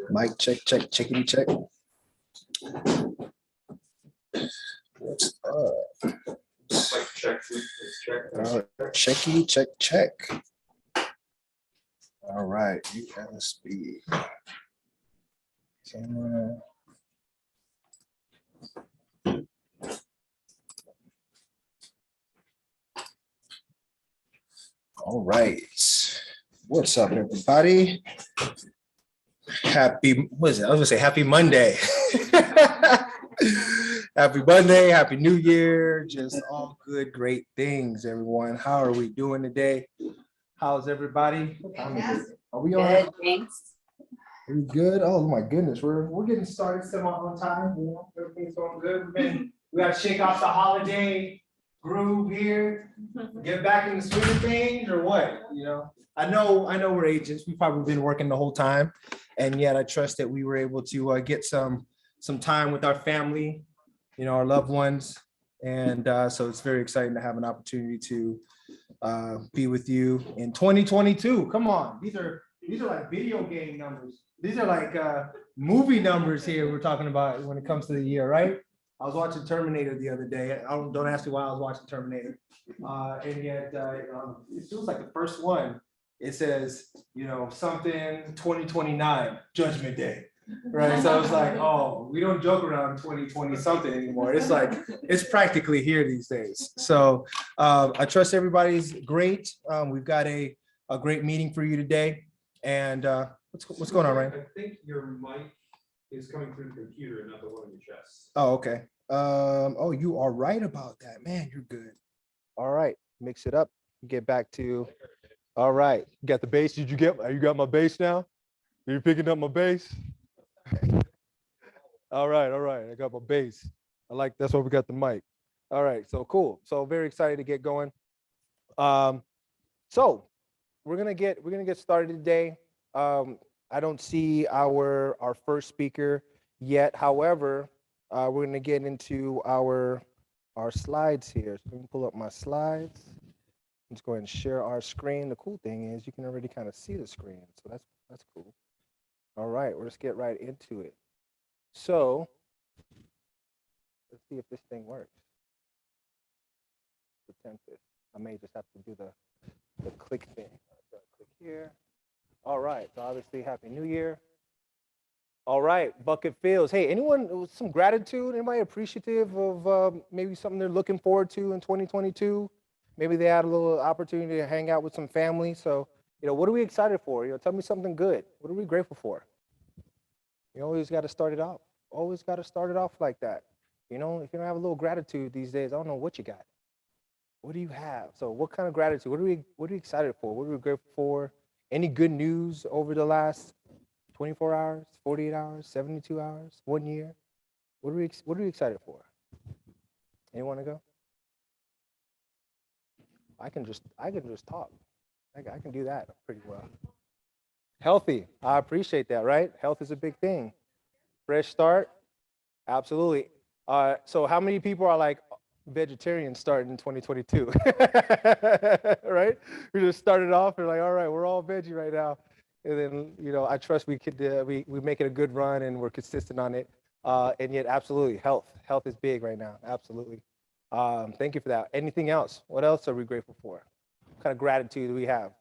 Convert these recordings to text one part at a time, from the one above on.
Mic check, checkity check. What's up? Checky check. All right, USB camera. All right, what's up, everybody? What is it? I was gonna say happy Monday. Happy Monday, happy New Year, just all good, great things, everyone. How are we doing today? How's everybody? Are we on? Good, thanks. Are we good? Oh my goodness, we're getting started semi on time. You know, everything's going good. We got to shake off the holiday groove here, get back in the swing of things, or what? You know, I know we're agents. We've probably been working the whole time, and yet I trust that we were able to get some time with our family, you know, our loved ones, and so it's very exciting to have an opportunity to be with you in 2022. Come on, these are like video game numbers. These are like movie numbers here we're talking about when it comes to the year, right? I was watching Terminator the other day. Don't ask me why I was watching Terminator. And yet it feels like the first one. It says, you know, something 2029, Judgment Day. Right. So it's like, oh, we don't joke around 2020 something anymore. It's like it's practically here these days. So I trust everybody's great. We've got a great meeting for you today. And what's going on, Ryan? I think your mic is coming through the computer, not the one on your chest. Oh, okay. Oh, you are right about that, man. You're good. All right, mix it up. Get back to. All right, you got the bass. Did you get? You got my bass now? Are you picking up my bass? All right. I got my bass. That's why we got the mic. All right, so cool. So very excited to get going. So we're gonna get started today. I don't see our first speaker yet. However, we're gonna get into our slides here. So let me pull up my slides. Let's go ahead and share our screen. The cool thing is you can already kind of see the screen, so that's cool. All right, we'll just get right into it. So let's see if this thing works. Attempt it. I may just have to do the click thing. So click here. All right, so obviously Happy New Year. All right, bucket fills. Hey, anyone with some gratitude? Anybody appreciative of maybe something they're looking forward to in 2022? maybe they had a little opportunity to hang out with some family. So, what are we excited for? Tell me something good. What are we grateful for? You always got to start it off. Always got to start it off like that. If you don't have a little gratitude these days, I don't know what you got. What do you have? So what kind of gratitude? What are we excited for? What are we grateful for? Any good news over the last 24 hours, 48 hours, 72 hours, 1 year? What are we excited for? Anyone to go? I can just talk. I can do that pretty well. Healthy. I appreciate that, right? Health is a big thing. Fresh start. Absolutely. So how many people are like vegetarians starting in 2022? Right? We just started off and like, all right, we're all veggie right now. And then, I trust we could, we make it a good run and we're consistent on it. And yet, absolutely, health is big right now. Absolutely. Thank you for that. Anything else? What else are we grateful for? What kind of gratitude do we have?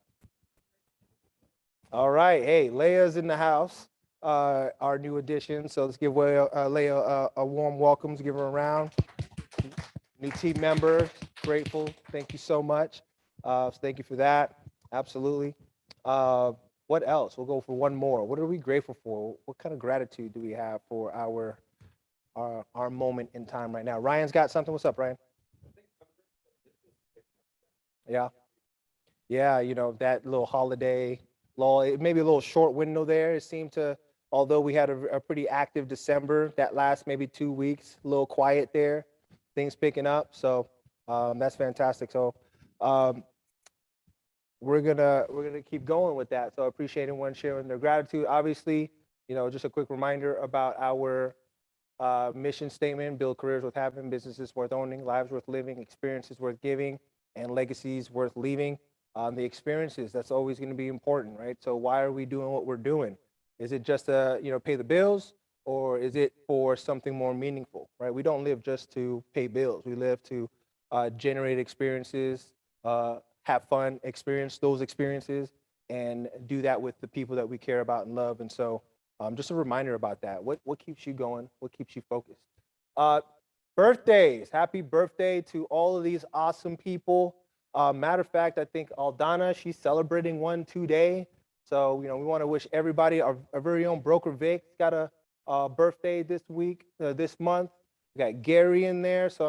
All right. Hey, Leia's in the house, our new addition. So let's give Leia a warm welcome. Let's give her a round. New team member, grateful. Thank you so much. So thank you for that. Absolutely. What else? We'll go for one more. What are we grateful for? What kind of gratitude do we have for our moment in time right now? Ryan's got something. What's up, Ryan? Yeah. Yeah, that little holiday lull, maybe a little short window there. It seemed to, although we had a pretty active December, that last maybe 2 weeks, a little quiet there, things picking up. So that's fantastic. So we're gonna keep going with that. So I appreciate everyone sharing their gratitude. Obviously, just a quick reminder about our mission statement: build careers worth having, businesses worth owning, lives worth living, experiences worth giving, and legacies worth leaving. The experiences, that's always going to be important, right? So why are we doing what we're doing? Is it just to, pay the bills, or is it for something more meaningful, right? We don't live just to pay bills. We live to generate experiences, have fun, experience those experiences, and do that with the people that we care about and love. And so just a reminder about that. What keeps you going? What keeps you focused? Birthdays. Happy birthday to all of these awesome people. Matter of fact, I think Aldana, she's celebrating one today. So, we want to wish everybody, our very own Broker Vic got a birthday this month. We got Gary in there. So,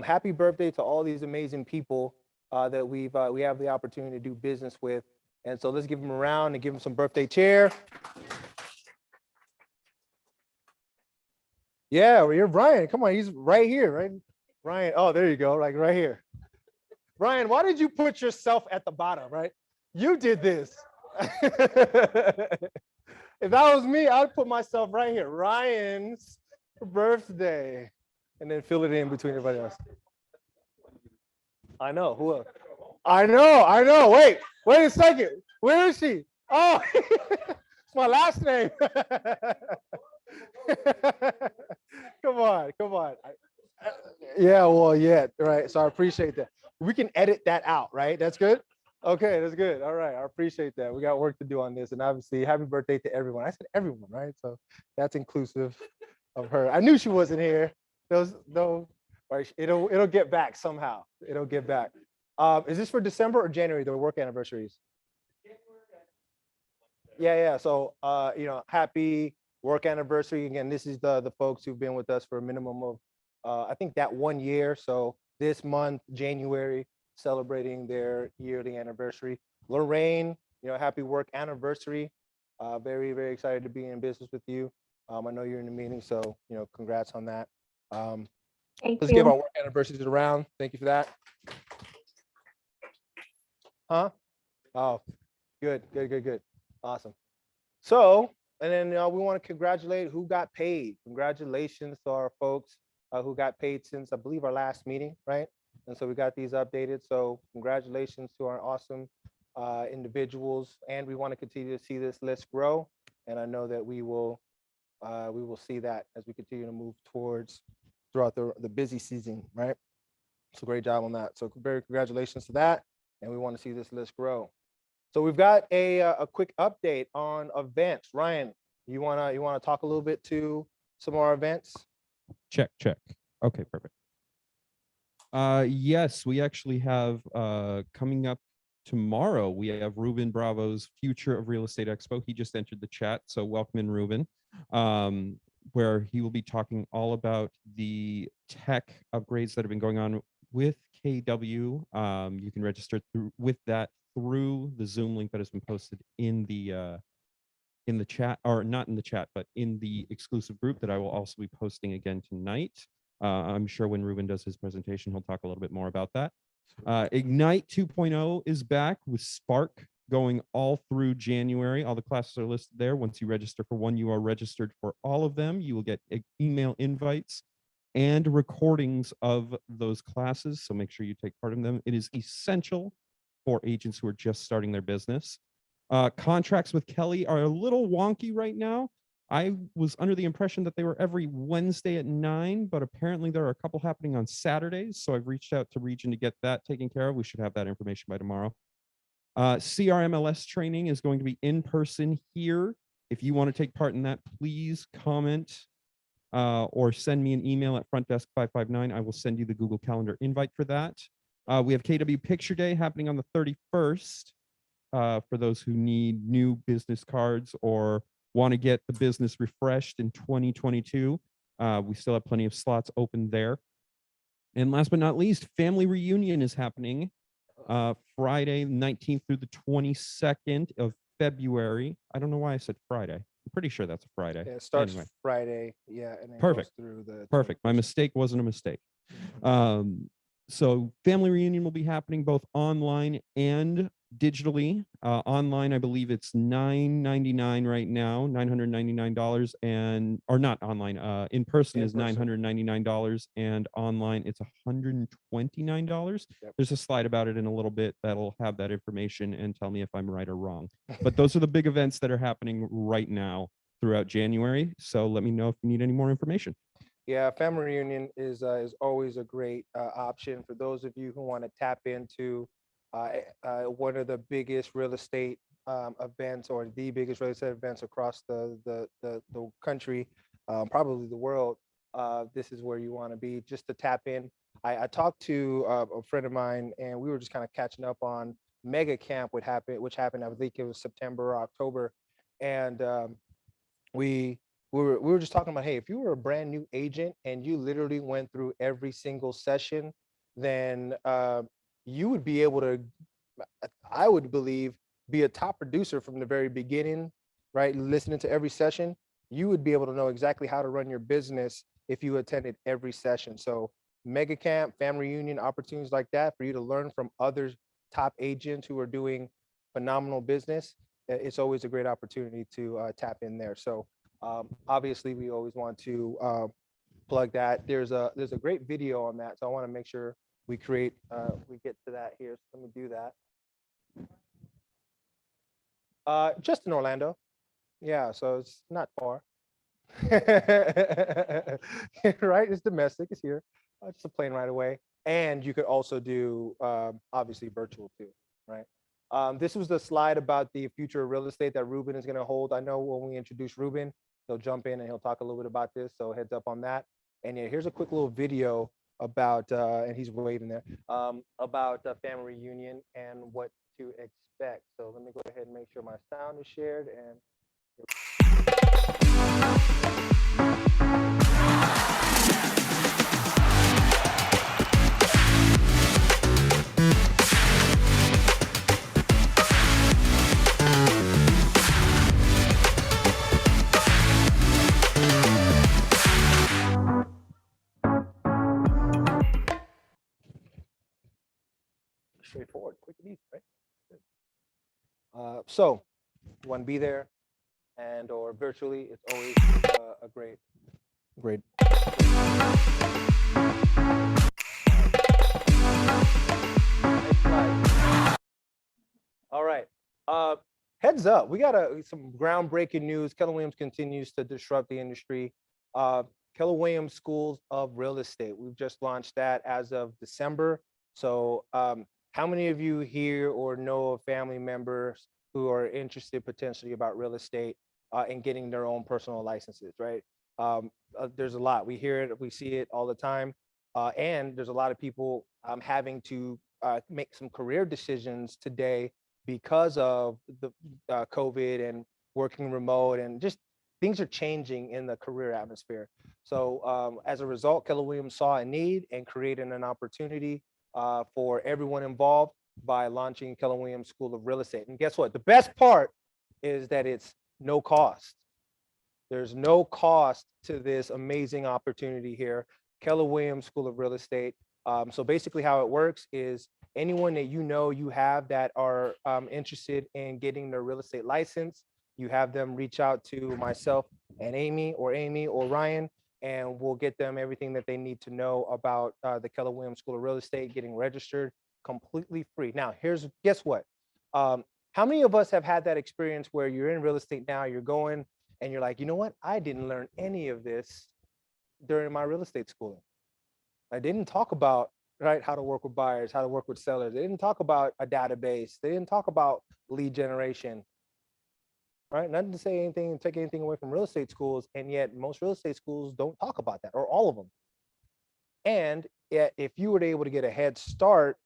happy birthday to all these amazing people that we have the opportunity to do business with. And so let's give them a round and give them some birthday cheer. Yeah, well, you're Brian. Come on, he's right here, right? Ryan, oh, there you go, like right here. Ryan, why did you put yourself at the bottom, right? You did this. If that was me, I'd put myself right here. Ryan's birthday. And then fill it in between everybody else. I know. Who else? I know. Wait a second. Where is she? Oh, it's my last name. Come on. Yeah, well, yeah, right. So I appreciate that. We can edit that out, right? That's good? Okay, that's good. All right, I appreciate that. We got work to do on this. And obviously, happy birthday to everyone. I said everyone, right? So that's inclusive of her. I knew she wasn't here. Right? It'll get back somehow. It'll get back. Is this for December or January, the work anniversaries? Yeah. So happy work anniversary. Again, this is the folks who've been with us for a minimum of I think that 1 year. So this month, January, celebrating their yearly anniversary. Lorraine, happy work anniversary. Very, very excited to be in business with you. I know you're in the meeting, so congrats on that. Let's give our work anniversaries a round. Thank you for that. Huh? Oh, good. Awesome. So, and then we want to congratulate who got paid. Congratulations to our folks who got paid since, I believe, our last meeting, right? And so we got these updated. So congratulations to our awesome individuals. And we want to continue to see this list grow. And I know that we will see that as we continue to move throughout the busy season, right? So great job on that. So very congratulations to that. And we want to see this list grow. So we've got a quick update on events. Ryan, you wanna talk a little bit to some of our events? Check. Okay, perfect. Yes, we actually have coming up tomorrow. We have Ruben Bravo's Future of Real Estate Expo. He just entered the chat, so welcome in, Ruben. Where he will be talking all about the tech upgrades that have been going on with KW. You can register with that through the Zoom link that has been posted in the chat, or not in the chat, but in the exclusive group that I will also be posting again tonight. I'm sure when Ruben does his presentation, he'll talk a little bit more about that. Ignite 2.0 is back with Spark going all through January. All the classes are listed there. Once you register for one, you are registered for all of them. You will get email invites and recordings of those classes. So make sure you take part in them. It is essential for agents who are just starting their business. Contracts with Kelly are a little wonky right now. I was under the impression that they were every Wednesday at 9, but apparently there are a couple happening on Saturdays. So I've reached out to Region to get that taken care of. We should have that information by tomorrow. CRMLS training is going to be in person here. If you want to take part in that, please comment or send me an email at frontdesk559. I will send you the Google Calendar invite for that. We have KW Picture Day happening on the 31st for those who need new business cards or want to get the business refreshed in 2022. We still have plenty of slots open there. And last but not least, Family Reunion is happening Friday 19th through the 22nd of February. I don't know why I said Friday. I'm pretty sure that's a Friday. Yeah, it starts Anyway. Friday, yeah, and then Perfect. goes through the Perfect. My mistake wasn't a mistake. So Family Reunion will be happening both online and digitally. Online, I believe it's $9.99 right now, $999, and or not online. In person is $999, and online it's $129. Yep. There's a slide about it in a little bit that'll have that information and tell me if I'm right or wrong. But those are the big events that are happening right now throughout January. So let me know if you need any more information. Yeah, family reunion is always a great option for those of you who want to tap into one of the biggest real estate events, or the biggest real estate events across the country, probably the world. This is where you want to be, just to tap in. I talked to a friend of mine, and we were just kind of catching up on Mega Camp, which happened, I think it was September or October, and we were just talking about, hey, if you were a brand new agent and you literally went through every single session, then you would be able to, I would believe, be a top producer from the very beginning, right? Listening to every session, you would be able to know exactly how to run your business if you attended every session. So Mega Camp, family reunion, opportunities like that for you to learn from other top agents who are doing phenomenal business. It's always a great opportunity to tap in there. So obviously, we always want to plug that. There's a great video on that, so I want to make sure we get to that here. So let me do that. Just in Orlando, yeah. So it's not far, right? It's domestic. It's here. Just a plane right away. And you could also do obviously virtual too, right? This was the slide about the future of real estate that Ruben is going to hold. I know when we introduce Ruben, he'll jump in and he'll talk a little bit about this. So heads up on that. And yeah, here's a quick little video about, and he's waving there, about family reunion and what to expect. So let me go ahead and make sure my sound is shared. And straightforward, quick and easy, right? So you want to be there and or virtually, it's always a great. Next slide. All right. Heads up, we got some groundbreaking news. Keller Williams continues to disrupt the industry. Keller Williams Schools of Real Estate. We've just launched that as of December. So how many of you here or know of family members who are interested potentially about real estate and getting their own personal licenses, right? There's a lot. We hear it, we see it all the time. And there's a lot of people having to make some career decisions today because of the COVID and working remote, and just things are changing in the career atmosphere. So as a result, Keller Williams saw a need and created an opportunity for everyone involved by launching Keller Williams School of Real Estate. And guess what? The best part is that it's no cost. There's no cost to this amazing opportunity here, Keller Williams School of Real Estate. So basically how it works is anyone that you have that are interested in getting their real estate license, you have them reach out to myself and Amy or Ryan, and we'll get them everything that they need to know about the Keller Williams School of Real Estate, getting registered completely free. Now, guess what? How many of us have had that experience where you're in real estate now, you're going and you're like, you know what? I didn't learn any of this during my real estate schooling. I didn't talk about, right, how to work with buyers, how to work with sellers. They didn't talk about a database. They didn't talk about lead generation, right? Nothing to say anything, take anything away from real estate schools. And yet most real estate schools don't talk about that, or all of them. And if you were able to get a head start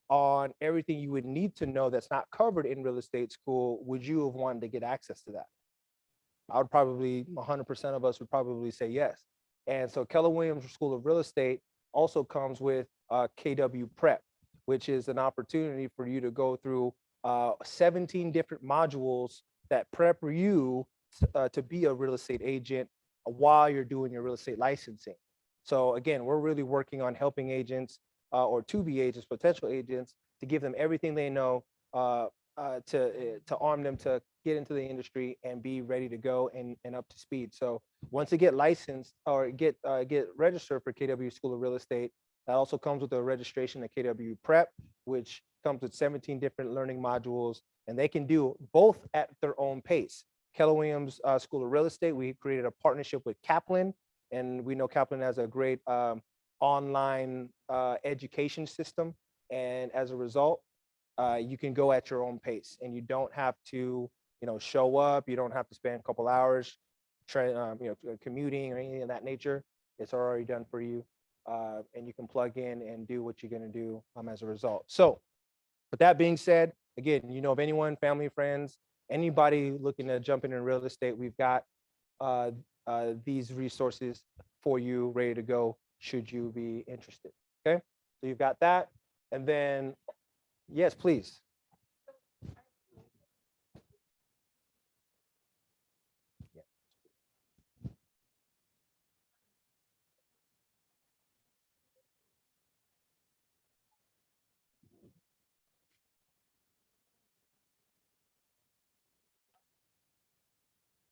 on everything you would need to know that's not covered in real estate school, would you have wanted to get access to that? I would probably, 100% of us would probably say yes. And so Keller Williams School of Real Estate also comes with KW Prep, which is an opportunity for you to go through 17 different modules that prep you to be a real estate agent while you're doing your real estate licensing. So again, we're really working on helping agents or to be agents, potential agents, to give them everything they know to arm them to get into the industry and be ready to go and up to speed. So once they get licensed or get registered for KW School of Real Estate, that also comes with a registration at KW Prep, which comes with 17 different learning modules, and they can do both at their own pace. Keller Williams School of Real Estate, we created a partnership with Kaplan, and we know Kaplan has a great online education system. And as a result, you can go at your own pace, and you don't have to, show up. You don't have to spend a couple hours, commuting or anything of that nature. It's already done for you, and you can plug in and do what you're going to do as a result. So, with that being said, again, of anyone, family, friends, anybody looking to jump into real estate, we've got these resources for you ready to go should you be interested. Okay, so you've got that, and then yes, please.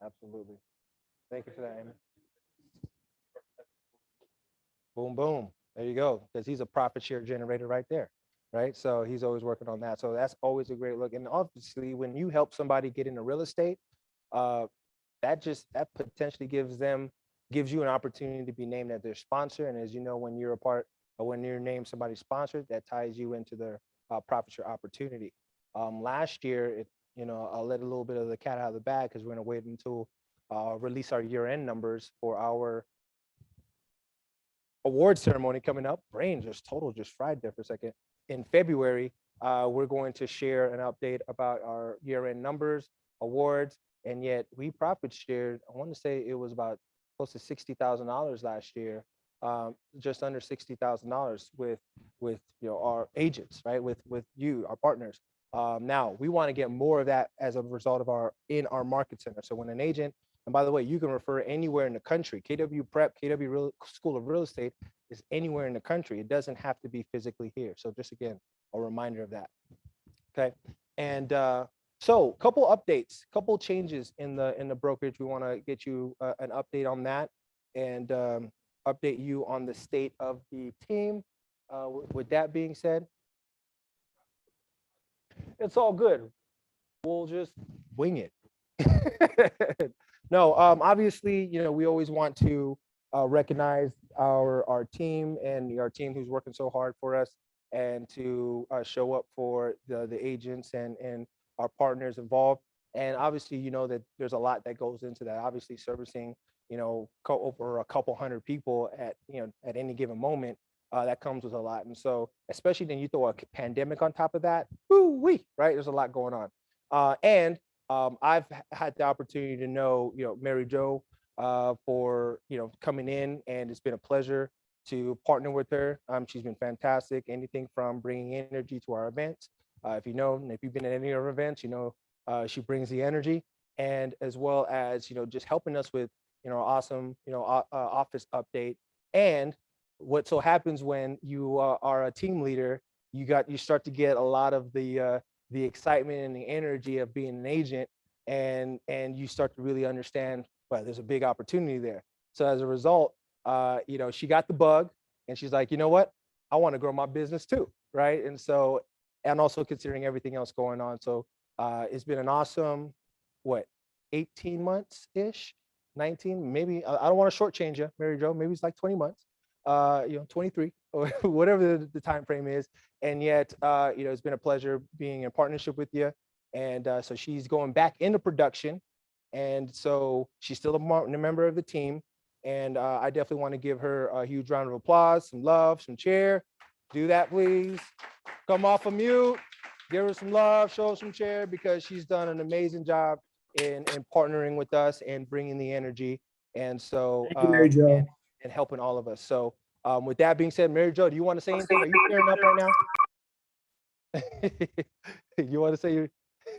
Absolutely. Thank you for that, Amy. Boom, boom. There you go. Because he's a profit share generator right there, right? So he's always working on that. So that's always a great look. And obviously, when you help somebody get into real estate, that potentially gives you an opportunity to be named as their sponsor. And as you know, when you're named somebody's sponsor, that ties you into their profit share opportunity. Last year, I'll let a little bit of the cat out of the bag because we're going to wait until release our year-end numbers for our award ceremony coming up. Brain just fried there for a second. In February, we're going to share an update about our year-end numbers, awards, and yet we profit shared, I want to say it was about close to $60,000 last year, just under $60,000 with our agents, right? With you, our partners. Now we want to get more of that as a result of our market center. So when an agent, and by the way, you can refer anywhere in the country. KW Prep, School of Real Estate is anywhere in the country. It doesn't have to be physically here. So just again, a reminder of that. Okay. And so couple updates, couple changes in the brokerage. We want to get you an update on that and update you on the state of the team. With that being said, it's all good. We'll just wing it. No, obviously, we always want to recognize our team and our team who's working so hard for us, and to show up for the agents and our partners involved. And obviously, that there's a lot that goes into that. Obviously, servicing over a couple hundred people at any given moment that comes with a lot. And so, especially then you throw a pandemic on top of that, woo-wee, right? There's a lot going on. And I've had the opportunity to know, Mary Jo for, coming in, and it's been a pleasure to partner with her. She's been fantastic. Anything from bringing energy to our events. If you've been at any of our events, she brings the energy, and as well as, just helping us with, awesome, office update. And what so happens when you are a team leader, you start to get a lot of the excitement and the energy of being an agent, and you start to really understand, well, there's a big opportunity there. So as a result, she got the bug, and she's like, you know what, I want to grow my business too, right? And so, and also considering everything else going on, so it's been an awesome, 18 months ish, 19, maybe. I don't want to shortchange you, Mary Jo. Maybe it's like 20 months, 23 or whatever the time frame is. And yet, it's been a pleasure being in partnership with you. And so she's going back into production, and so she's still a member of the team. And I definitely want to give her a huge round of applause, some love, some cheer. Do that, please. Come off of mute. Give her some love, show her some cheer, because she's done an amazing job in partnering with us and bringing the energy. And so, Thank you, Mary Jo. and helping all of us. So with that being said, Mary Jo, do you want to say anything? Are you tearing up right now? You want to say you?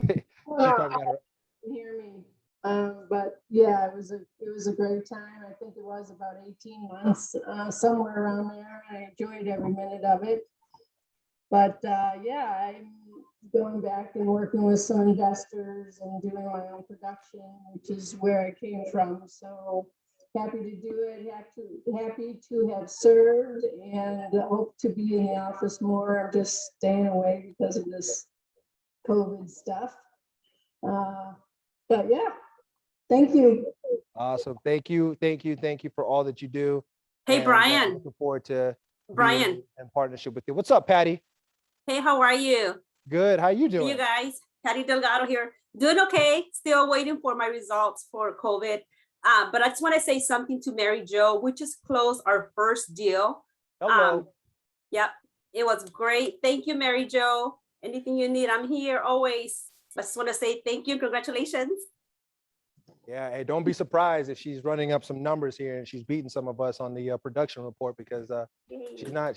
She's probably got her. Hear me. But yeah, it was a great time. I think it was about 18 months, somewhere around there. I enjoyed every minute of it. But yeah, I'm going back and working with some investors and doing my own production, which is where I came from. So happy to do it. Happy to have served, and hope to be in the office more. I'm just staying away because of this COVID stuff. But yeah, thank you. Awesome. Thank you for all that you do. Hey, And, Brian. looking forward to Brian. being in partnership with you. What's up, Patty? Hey, how are you? Good. How you doing? You guys, Patty Delgado here. Doing okay. Still waiting for my results for COVID. But I just want to say something to Mary Jo. We just closed our first deal. Hello. Yep, it was great. Thank you, Mary Jo. Anything you need, I'm here always. I just want to say thank you. Congratulations. Yeah, hey, don't be surprised if she's running up some numbers here and she's beating some of us on the production report, because she's not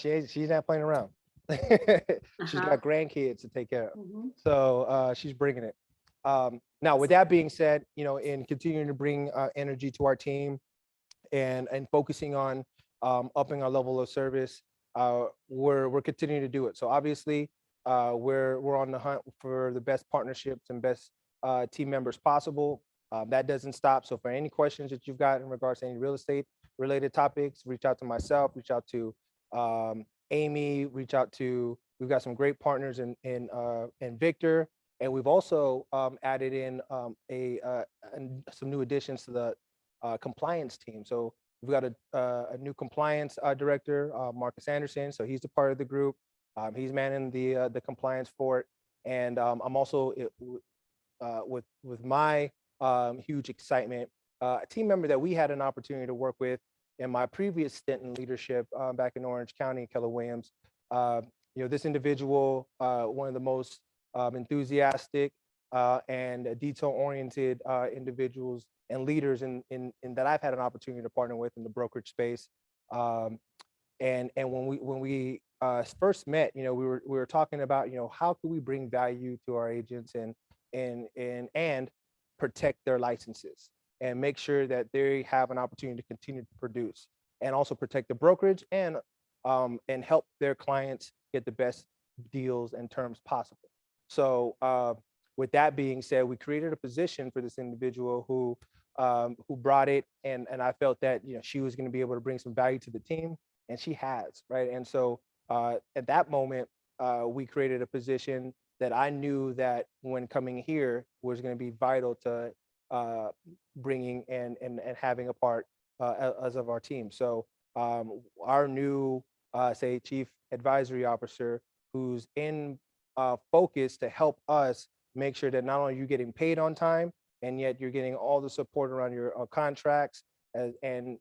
playing around. She's got grandkids to take care of. So she's bringing it. Now, with that being said, in continuing to bring energy to our team and focusing on upping our level of service, we're continuing to do it. So obviously, we're on the hunt for the best partnerships and best team members possible. That doesn't stop. So for any questions that you've got in regards to any real estate related topics, reach out to myself, reach out to Amy, we've got some great partners in Victor. And we've also added in some new additions to the compliance team. So we've got a new compliance director, Marcus Anderson. So he's a part of the group. He's manning the compliance for it. And I'm also with my huge excitement, a team member that we had an opportunity to work with in my previous stint in leadership back in Orange County, Keller Williams. This individual, one of the most enthusiastic and detail-oriented individuals and leaders in that I've had an opportunity to partner with in the brokerage space. And when we first met, we were talking about, how can we bring value to our agents and protect their licenses and make sure that they have an opportunity to continue to produce, and also protect the brokerage and help their clients get the best deals and terms possible. So with that being said, we created a position for this individual who brought it, and I felt that she was going to be able to bring some value to the team, and she has, right? And so at that moment, we created a position that I knew that when coming here was going to be vital to bringing and having a part as of our team. So our new, say, chief advisory officer, who's in focus to help us make sure that not only you're getting paid on time, and yet you're getting all the support around your contracts and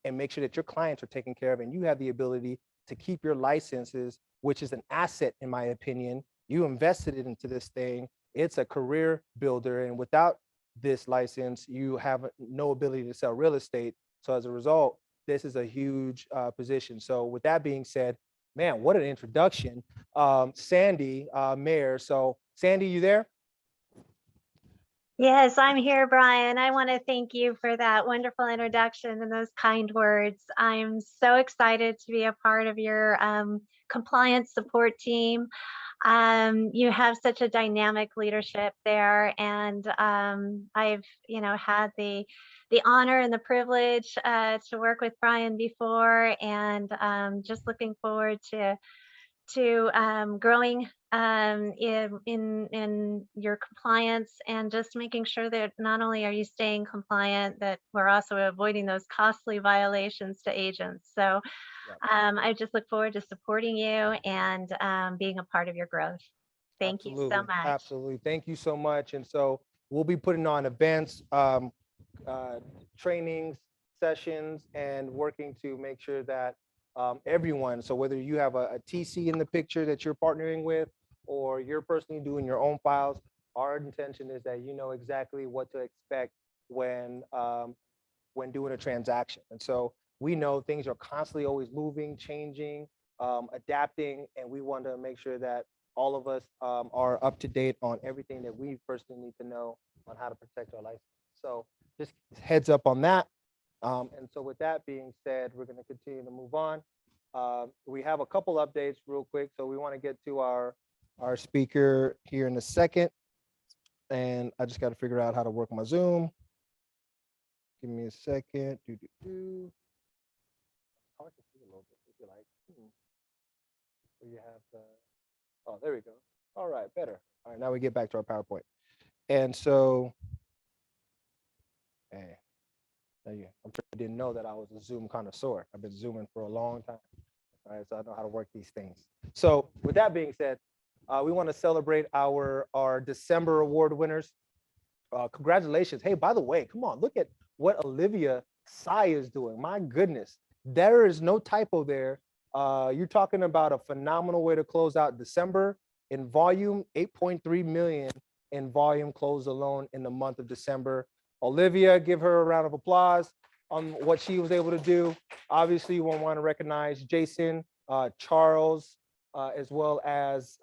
and make sure that your clients are taken care of and you have the ability to keep your licenses, which is an asset, in my opinion. You invested it into this thing. It's a career builder. And without this license, you have no ability to sell real estate. So as a result, this is a huge position. So with that being said, man, what an introduction. Sandy, Mayor. So Sandy, you there? Yes, I'm here, Brian. I want to thank you for that wonderful introduction and those kind words. I'm so excited to be a part of your compliance support team. You have such a dynamic leadership there, and I've had the honor and the privilege to work with Brian before, and just looking forward to growing in your compliance, and just making sure that not only are you staying compliant, that we're also avoiding those costly violations to agents. So I just look forward to supporting you and being a part of your growth. Thank you so much. Absolutely. Thank you so much. And so we'll be putting on events, trainings, sessions, and working to make sure that everyone, so whether you have a TC in the picture that you're partnering with, or you're personally doing your own files, our intention is that you know exactly what to expect when doing a transaction. And so we know things are constantly always moving, changing, adapting, and we want to make sure that all of us are up to date on everything that we personally need to know on how to protect our license. So just heads up on that. And so with that being said, we're going to continue to move on. We have a couple updates real quick. So we want to get to our speaker here in a second. And I just got to figure out how to work my Zoom. Give me a second. It's hard to see a little bit if you like. Where you have the, oh, there we go. All right, better. All right, now we get back to our PowerPoint. And so, hey, I'm sure you didn't know that I was a Zoom connoisseur. I've been Zooming for a long time. All right, so I know how to work these things. So with that being said, we want to celebrate our December award winners. Congratulations. Hey, by the way, come on, look at what Olivia Sai is doing. My goodness, there is no typo there. You're talking about a phenomenal way to close out December in volume. 8.3 million in volume closed alone in the month of December. Olivia, give her a round of applause on what she was able to do. Obviously, you want to recognize Jason, Charles, as well as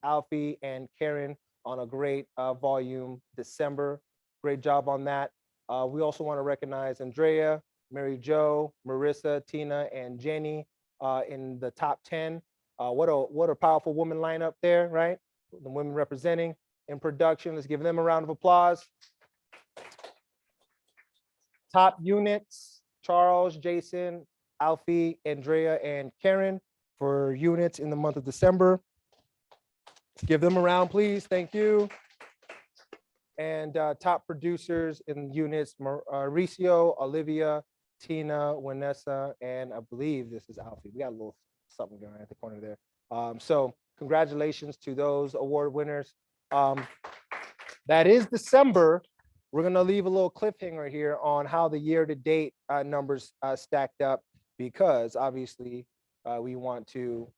Alfie and Karen on a great volume December. Great job on that. We also want to recognize Andrea, Mary Jo, Marissa, Tina, and Jenny in the top 10. What a powerful woman lineup there, right? The women representing in production. Let's give them a round of applause. Top units, Charles, Jason, Alfie, Andrea, and Karen for units in the month of December. Give them a round, please. Thank you. And top producers in units, Mauricio, Olivia, Tina, Vanessa, and I believe this is Alfie. We got a little something going on at the corner there. So congratulations to those award winners. That is December. We're going to leave a little cliffhanger here on how the year-to-date numbers stacked up, because obviously we want to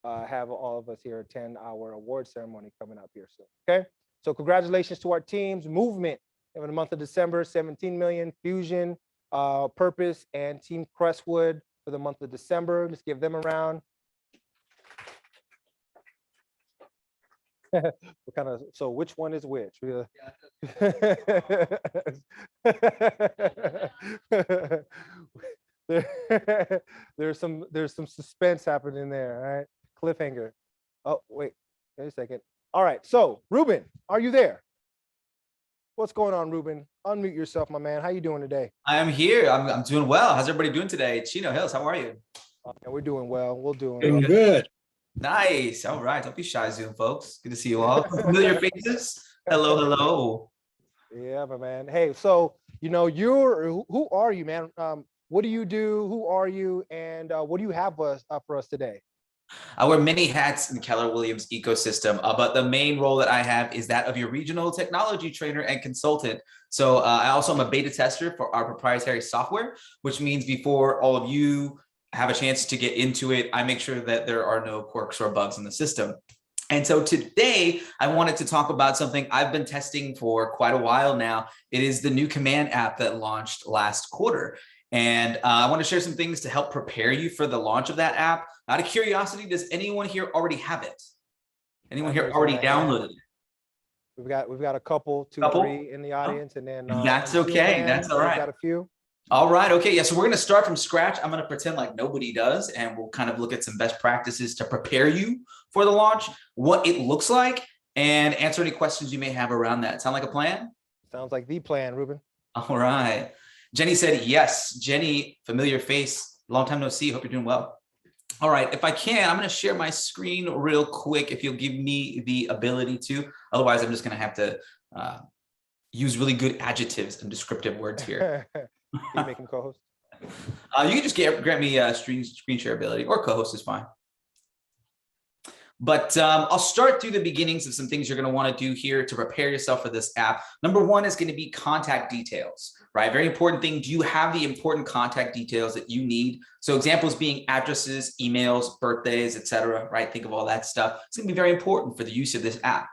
have all of us here attend our award ceremony coming up here soon. Okay, so congratulations to our teams. Movement in the month of December, 17 million. Fusion, Purpose, and Team Crestwood for the month of December. Let's give them a round. What kind of, so which one is which? There's some suspense happening there, all right? Cliffhanger. Oh, wait a second. All right, so Ruben, are you there? What's going on, Ruben? Unmute yourself, my man. How you doing today? I am here. I'm doing well. How's everybody doing today? Chino Hills, how are you? We're doing well. We're doing Doing well. good. Nice. All right. Don't be shy, Zoom folks. Good to see you all. Familiar faces. Hello, hello. Yeah, my man. Hey, so who are you, man? What do you do? Who are you? And what do you have for us today? I wear many hats in Keller Williams ecosystem, but the main role that I have is that of your regional technology trainer and consultant. So I also am a beta tester for our proprietary software, which means before all of you have a chance to get into it, I make sure that there are no quirks or bugs in the system. And so today I wanted to talk about something I've been testing for quite a while now. It is the new command app that launched last quarter. And I want to share some things to help prepare you for the launch of that app. Out of curiosity, does anyone here already have it? Anyone here already downloaded it? We've got a couple, two, Couple? three in the audience, and then That's on Zoom okay. land, That's all we've right. got a few. All right. Okay. Yeah. So we're going to start from scratch. I'm going to pretend like nobody does, and we'll kind of look at some best practices to prepare you for the launch, what it looks like, and answer any questions you may have around that. Sound like a plan? Sounds like the plan, Ruben. All right. Jenny said yes. Jenny, familiar face. Long time no see. Hope you're doing well. All right. If I can, I'm going to share my screen real quick if you'll give me the ability to. Otherwise, I'm just going to have to use really good adjectives and descriptive words here. Can you make him co-host? You can just grant me screen share ability, or co-host is fine. But I'll start through the beginnings of some things you're going to want to do here to prepare yourself for this app. Number one is going to be contact details, right? Very important thing. Do you have the important contact details that you need? So examples being addresses, emails, birthdays, etc., right? Think of all that stuff. It's going to be very important for the use of this app.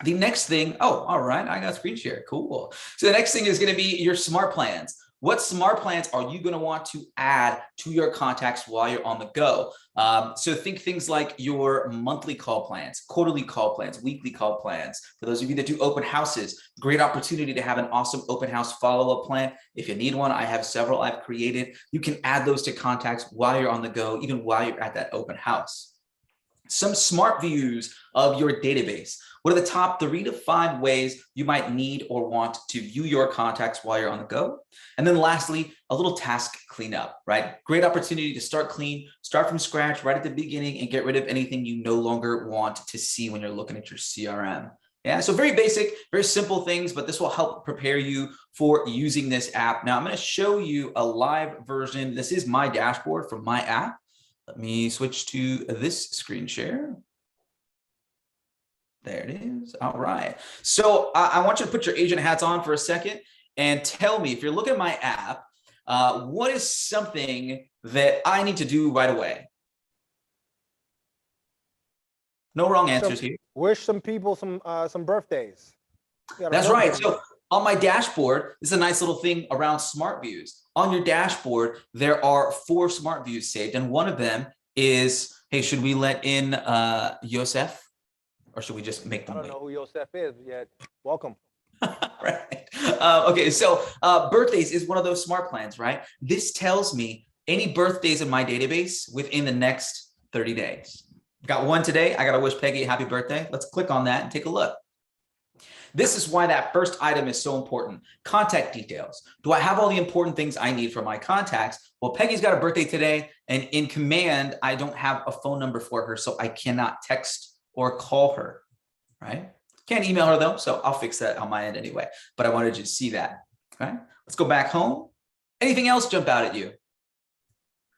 The next thing, oh, all right, I got screen share. Cool. So the next thing is going to be your smart plans. What smart plans are you going to want to add to your contacts while you're on the go? So think things like your monthly call plans, quarterly call plans, weekly call plans. For those of you that do open houses, great opportunity to have an awesome open house follow-up plan. If you need one, I have several I've created. You can add those to contacts while you're on the go, even while you're at that open house. Some smart views of your database. What are the top 3 to 5 ways you might need or want to view your contacts while you're on the go? And then lastly, a little task cleanup, right? Great opportunity to start clean, start from scratch right at the beginning, and get rid of anything you no longer want to see when you're looking at your CRM. Yeah, so very basic, very simple things, but this will help prepare you for using this app. Now I'm going to show you a live version. This is my dashboard from my app. Let me switch to this screen share. There it is. All right. So I want you to put your agent hats on for a second and tell me, if you're looking at my app, what is something that I need to do right away? No wrong answers here. Wish some people some birthdays. That's right. So on my dashboard, this is a nice little thing around smart views. On your dashboard, there are 4 smart views saved, and one of them is, hey, should we let in Yosef? Or should we just make them? I don't know who Yosef is yet. Welcome. Right. Okay, so birthdays is one of those smart plans, right? This tells me any birthdays in my database within the next 30 days. Got one today. I got to wish Peggy a happy birthday. Let's click on that and take a look. This is why that first item is so important. Contact details. Do I have all the important things I need for my contacts? Well, Peggy's got a birthday today, and in command, I don't have a phone number for her, so I cannot text or call her, right? Can't email her though, so I'll fix that on my end anyway, but I wanted you to see that, right? Let's go back home. Anything else jump out at you?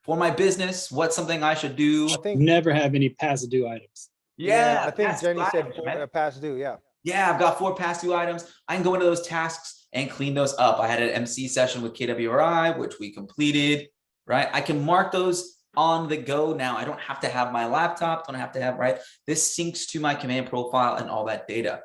For my business, what's something I should do? I think Never have any past due items. Yeah, I think past Jenny due said items, right? past due. Yeah. Yeah, I've got 4 past due items. I can go into those tasks and clean those up. I had an MC session with KWRI, which we completed, right? I can mark those on the go now. I don't have to have my laptop, don't have to have, right? This syncs to my command profile and all that data.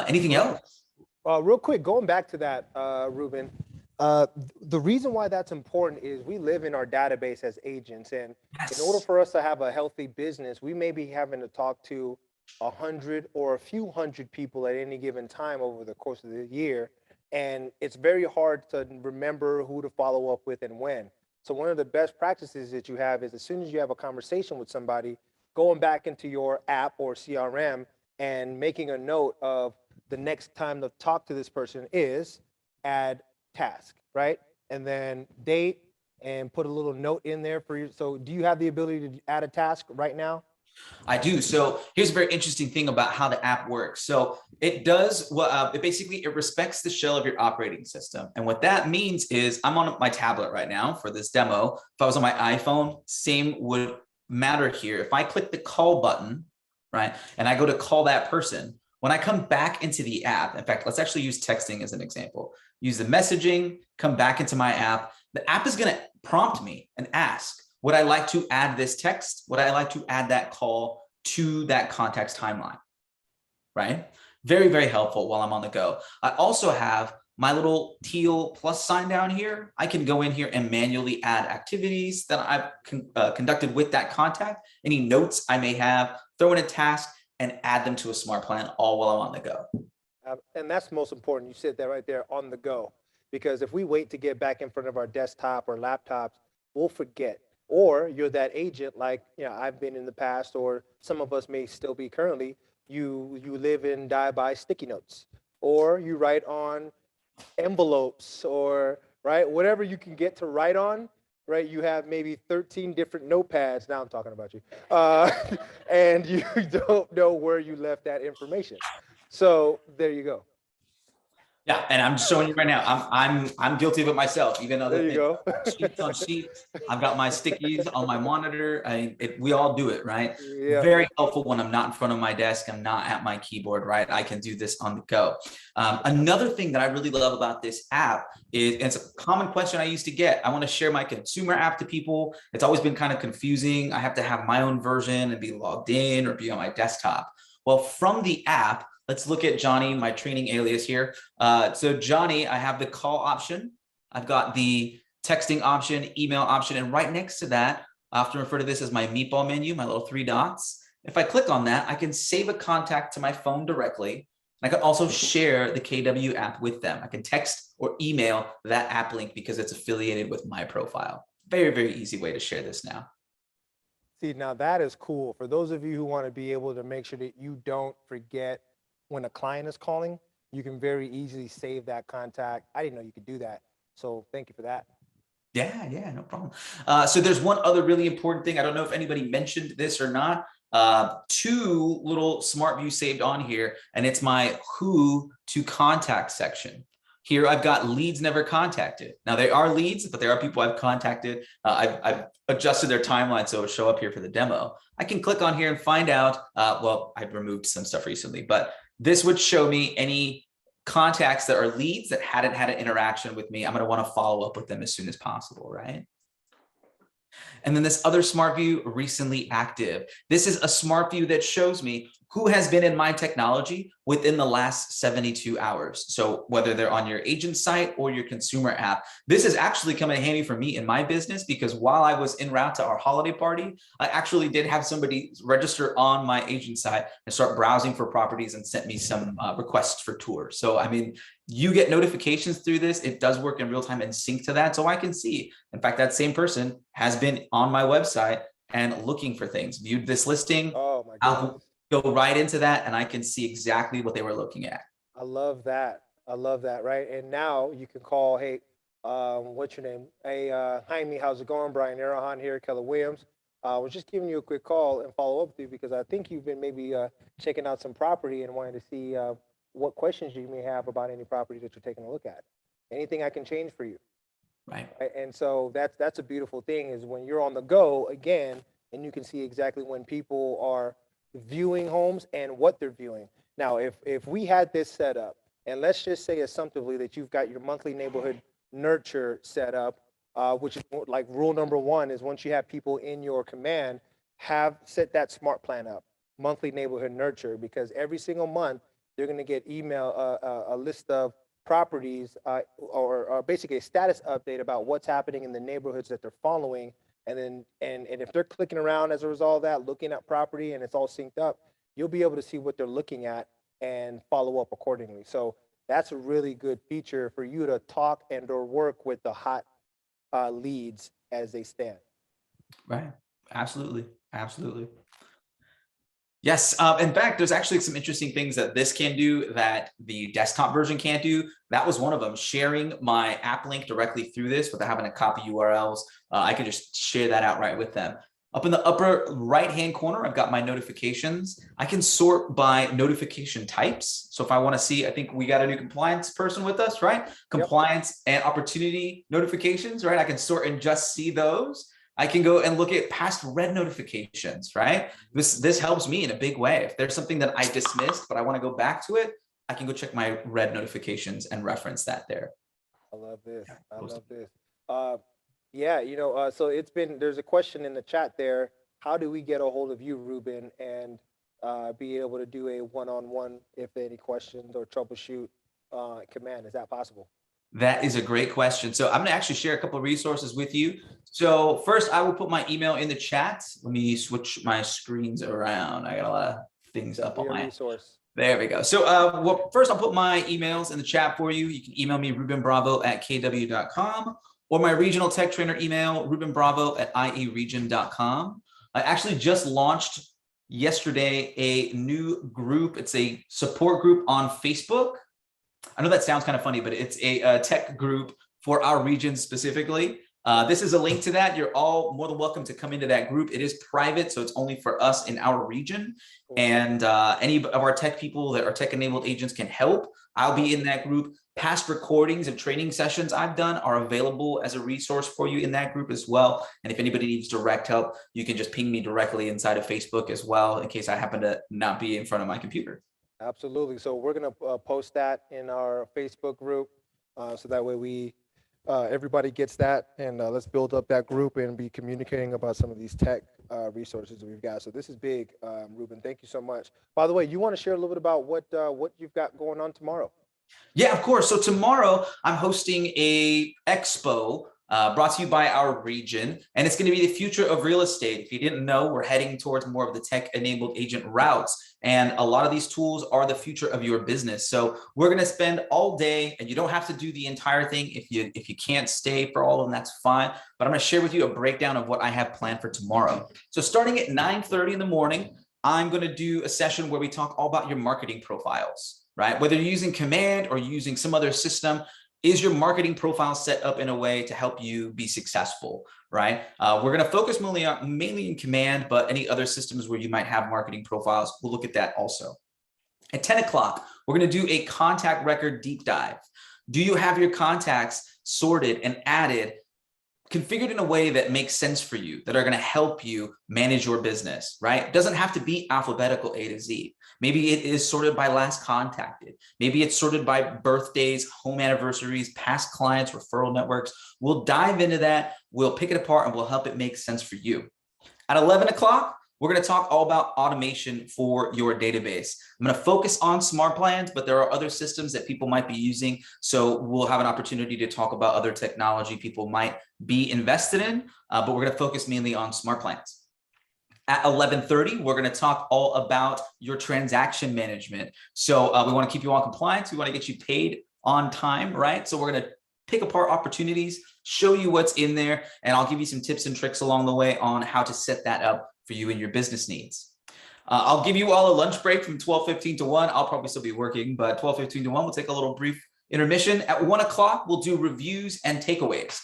Anything else? Real quick, going back to that, Ruben, the reason why that's important is we live in our database as agents, and in order for us to have a healthy business, we may be having to talk to 100 or a few hundred people at any given time over the course of the year, and it's very hard to remember who to follow up with and when. So one of the best practices that you have is, as soon as you have a conversation with somebody, going back into your app or CRM and making a note of the next time to talk to this person is add task, right? And then date, and put a little note in there for you. So do you have the ability to add a task right now? I do. So here's a very interesting thing about how the app works. So it does what it respects the shell of your operating system. And what that means is, I'm on my tablet right now for this demo. If I was on my iPhone, same would matter here, if I click the call button, right, and I go to call that person, when I come back into the app, in fact, let's actually use texting as an example. Use the messaging, come back into my app. The app is going to prompt me and ask, would I like to add this text? Would I like to add that call to that contact's timeline? Right? Very, very helpful while I'm on the go. I also have my little teal plus sign down here. I can go in here and manually add activities that I've conducted with that contact, any notes I may have, throw in a task, and add them to a smart plan all while I'm on the go. And that's most important. You said that right there, on the go. Because if we wait to get back in front of our desktop or laptops, we'll forget. Or you're that agent like, you know, I've been in the past, or some of us may still be currently. You live and die by sticky notes, or you write on envelopes, or right, whatever you can get to write on. Right, you have maybe 13 different notepads. Now I'm talking about you, and you don't know where you left that information. So there you go. Yeah, and I'm showing you right now. I'm guilty of it myself. Even other There you things, go. sheets on sheets. I've got my stickies on my monitor. We all do it, right? Yeah. Very helpful when I'm not in front of my desk. I'm not at my keyboard, right? I can do this on the go. Another thing that I really love about this app is, and it's a common question I used to get. I want to share my consumer app to people. It's always been kind of confusing. I have to have my own version and be logged in or be on my desktop. Well, from the app, let's look at Johnny, my training alias here. So Johnny, I have the call option. I've got the texting option, email option, and right next to that, I often refer to this as my meatball menu, my little 3 dots. If I click on that, I can save a contact to my phone directly. I can also share the KW app with them. I can text or email that app link because it's affiliated with my profile. Very, very easy way to share this now. See, now that is cool. For those of you who want to be able to make sure that you don't forget when a client is calling, you can very easily save that contact. I didn't know you could do that. So thank you for that. Yeah, no problem. So there's one other really important thing. I don't know if anybody mentioned this or not. 2 little smart views saved on here, and it's my who to contact section. Here I've got leads never contacted. Now they are leads, but there are people I've contacted. I've adjusted their timeline so it'll show up here for the demo. I can click on here and find out, well, I've removed some stuff recently, but this would show me any contacts that are leads that hadn't had an interaction with me. I'm going to want to follow up with them as soon as possible, right? And then this other smart view, recently active. This is a smart view that shows me who has been in my technology within the last 72 hours. So whether they're on your agent site or your consumer app, this is actually come in handy for me in my business, because while I was en route to our holiday party, I actually did have somebody register on my agent site and start browsing for properties and sent me some requests for tours. So, I mean, you get notifications through this. It does work in real time and sync to that. So I can see, in fact, that same person has been on my website and looking for things, viewed this listing. Oh my goodness. I'll go right into that and I can see exactly what they were looking at. I love that. I love that, right? And now you can call, hey, what's your name? Hey, hi, me, how's it going? Brian Arahan here, Keller Williams. I was just giving you a quick call and follow up with you because I think you've been maybe checking out some property and wanting to see what questions you may have about any property that you're taking a look at. Anything I can change for you. Right. And so that's a beautiful thing, is when you're on the go again, and you can see exactly when people are viewing homes and what they're viewing. Now, if we had this set up, and let's just say assumptively that you've got your monthly neighborhood nurture set up, which is like rule number 1 is once you have people in your command, set that smart plan up, monthly neighborhood nurture, because every single month they're going to get a list of properties or basically a status update about what's happening in the neighborhoods that they're following. And then, and if they're clicking around as a result of that, looking at property and it's all synced up, you'll be able to see what they're looking at and follow up accordingly. So that's a really good feature for you to talk and or work with the hot leads as they stand. Right. Absolutely. Absolutely. Yes. In fact, there's actually some interesting things that this can do that the desktop version can't do. That was one of them, sharing my app link directly through this without having to copy URLs. I can just share that outright with them. Up in the upper right-hand corner, I've got my notifications. I can sort by notification types. So if I want to see, I think we got a new compliance person with us, right? Compliance and opportunity notifications, right? I can sort and just see those. I can go and look at past red notifications, right? This helps me in a big way. If there's something that I dismissed, but I want to go back to it, I can go check my red notifications and reference that there. I love this. I Awesome. love this. Yeah, so there's a question in the chat there. How do we get a hold of you, Ruben, and be able to do a one-on-one if any questions or troubleshoot command? Is that possible? That is a great question. So I'm going to actually share a couple of resources with you. So first, I will put my email in the chat. Let me switch my screens around. I got a lot of things up on my resource. There we go. So well, first, I'll put my emails in the chat for you. You can email me, rubenbravo@kw.com, or my regional tech trainer email, rubenbravo@ieregion.com. I actually just launched yesterday a new group. It's a support group on Facebook. I know that sounds kind of funny, but it's a tech group for our region specifically. This is a link to that. You're all more than welcome to come into that group. It is private, so it's only for us in our region. And any of our tech people that are tech-enabled agents can help. I'll be in that group. Past recordings of training sessions I've done are available as a resource for you in that group as well. And if anybody needs direct help, you can just ping me directly inside of Facebook as well, in case I happen to not be in front of my computer. Absolutely. So we're going to post that in our Facebook group, so that way everybody gets that, and let's build up that group and be communicating about some of these tech resources that we've got. So this is big, Ruben. Thank you so much. By the way, you want to share a little bit about what you've got going on tomorrow? Yeah, of course. So tomorrow I'm hosting a expo brought to you by our region, and it's going to be the future of real estate. If you didn't know, we're heading towards more of the tech-enabled agent routes. And a lot of these tools are the future of your business. So we're going to spend all day, and you don't have to do the entire thing. If you can't stay for all of them, that's fine. But I'm going to share with you a breakdown of what I have planned for tomorrow. So starting at 9:30 in the morning, I'm going to do a session where we talk all about your marketing profiles, right? Whether you're using Command or using some other system, is your marketing profile set up in a way to help you be successful, right? We're going to focus mainly in Command, but any other systems where you might have marketing profiles, we'll look at that also. At 10 o'clock, we're going to do a contact record deep dive. Do you have your contacts sorted and added, configured in a way that makes sense for you, that are going to help you manage your business, right? It doesn't have to be alphabetical A to Z. Maybe it is sorted by last contacted. Maybe it's sorted by birthdays, home anniversaries, past clients, referral networks. We'll dive into that. We'll pick it apart and we'll help it make sense for you. At 11 o'clock, we're going to talk all about automation for your database. I'm going to focus on smart plans, but there are other systems that people might be using. So we'll have an opportunity to talk about other technology people might be invested in, but we're going to focus mainly on smart plans. At 11:30, we're going to talk all about your transaction management. So we want to keep you on compliance. We want to get you paid on time, right? So we're going to pick apart opportunities, show you what's in there, and I'll give you some tips and tricks along the way on how to set that up for you and your business needs. I'll give you all a lunch break from 12:15 to 1. I'll probably still be working, but 12:15 to 1, we'll take a little brief intermission. At 1 o'clock, we'll do reviews and takeaways.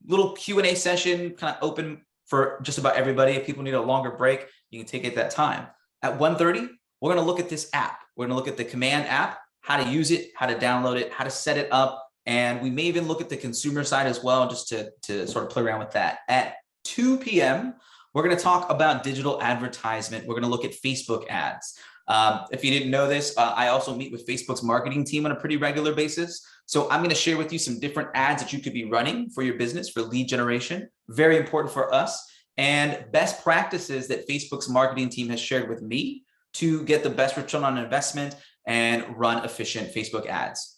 Little Q&A session, kind of open for just about everybody. If people need a longer break, you can take it at that time. At 1:30, we're going to look at this app. We're going to look at the Command app, how to use it, how to download it, how to set it up. And we may even look at the consumer side as well, just to sort of play around with that. At 2 p.m., we're going to talk about digital advertisement. We're going to look at Facebook ads. If you didn't know this, I also meet with Facebook's marketing team on a pretty regular basis. So I'm going to share with you some different ads that you could be running for your business for lead generation. Very important for us. And best practices that Facebook's marketing team has shared with me to get the best return on investment and run efficient Facebook ads.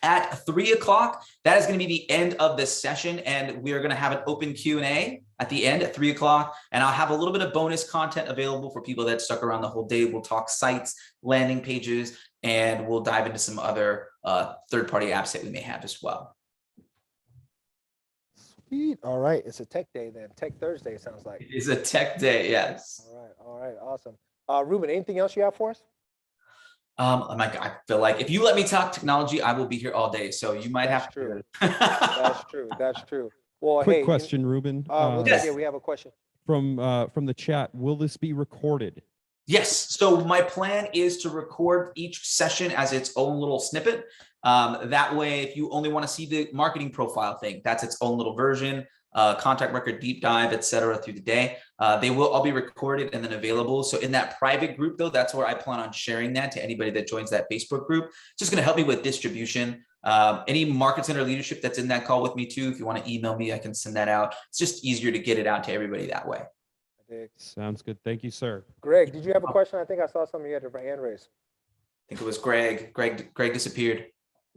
At 3 o'clock, that is going to be the end of this session, and we are going to have an open Q&A at the end at 3 o'clock, and I'll have a little bit of bonus content available for people that stuck around the whole day. We'll talk sites, landing pages, and we'll dive into some other third-party apps that we may have as well. Sweet. All right. It's a tech day then. Tech Thursday, it sounds like. It is a tech day, yes. All right. Awesome. Ruben, anything else you have for us? I feel like if you let me talk technology, I will be here all day. So you might have to. That's true. That's true. Well, Quick question, Ruben. Yes. Yeah, we have a question from the chat. Will this be recorded? Yes. So my plan is to record each session as its own little snippet. That way, if you only want to see the marketing profile thing, that's its own little version. contract record deep dive, etc. through the day. They will all be recorded and then available. So in that private group though, that's where I plan on sharing that to anybody that joins that Facebook group. It's just going to help me with distribution. Any market center leadership that's in that call with me too, if you want to email me, I can send that out. It's just easier to get it out to everybody that way. Sounds good. Thank you, sir. Greg, did you have a question? I think I saw something you had a hand raised. I think it was Greg. Greg disappeared.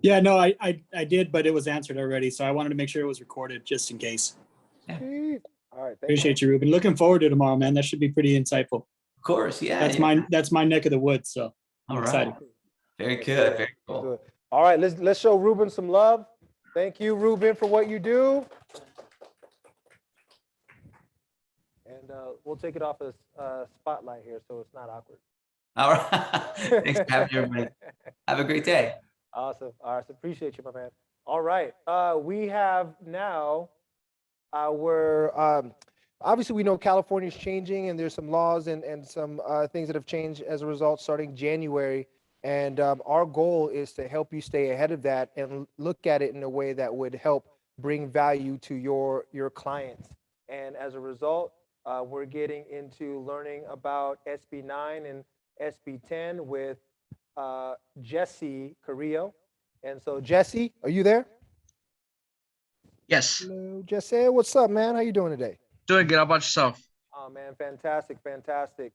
Yeah, no, I did, but it was answered already. So I wanted to make sure it was recorded just in case. Sweet. All right. Appreciate you, Ruben. Looking forward to tomorrow, man. That should be pretty insightful. Of course, yeah. That's my neck of the woods. So I'm All excited. right. Very good. Very cool. All right, let's show Ruben some love. Thank you, Ruben, for what you do. And we'll take it off as spotlight here, so it's not awkward. All right. Thanks for having me, everybody. Have a great day. Awesome. All right, so appreciate you, my man. All right, we have now our, obviously we know California is changing and there's some laws and some things that have changed as a result starting January. And our goal is to help you stay ahead of that and look at it in a way that would help bring value to your clients. And as a result, we're getting into learning about SB 9 and SB 10 with Jesse Carrillo. And so Jesse, are you there? Yes. Hello, Jesse. What's up, man? How you doing today? Doing good. How about yourself? Oh man, fantastic, fantastic.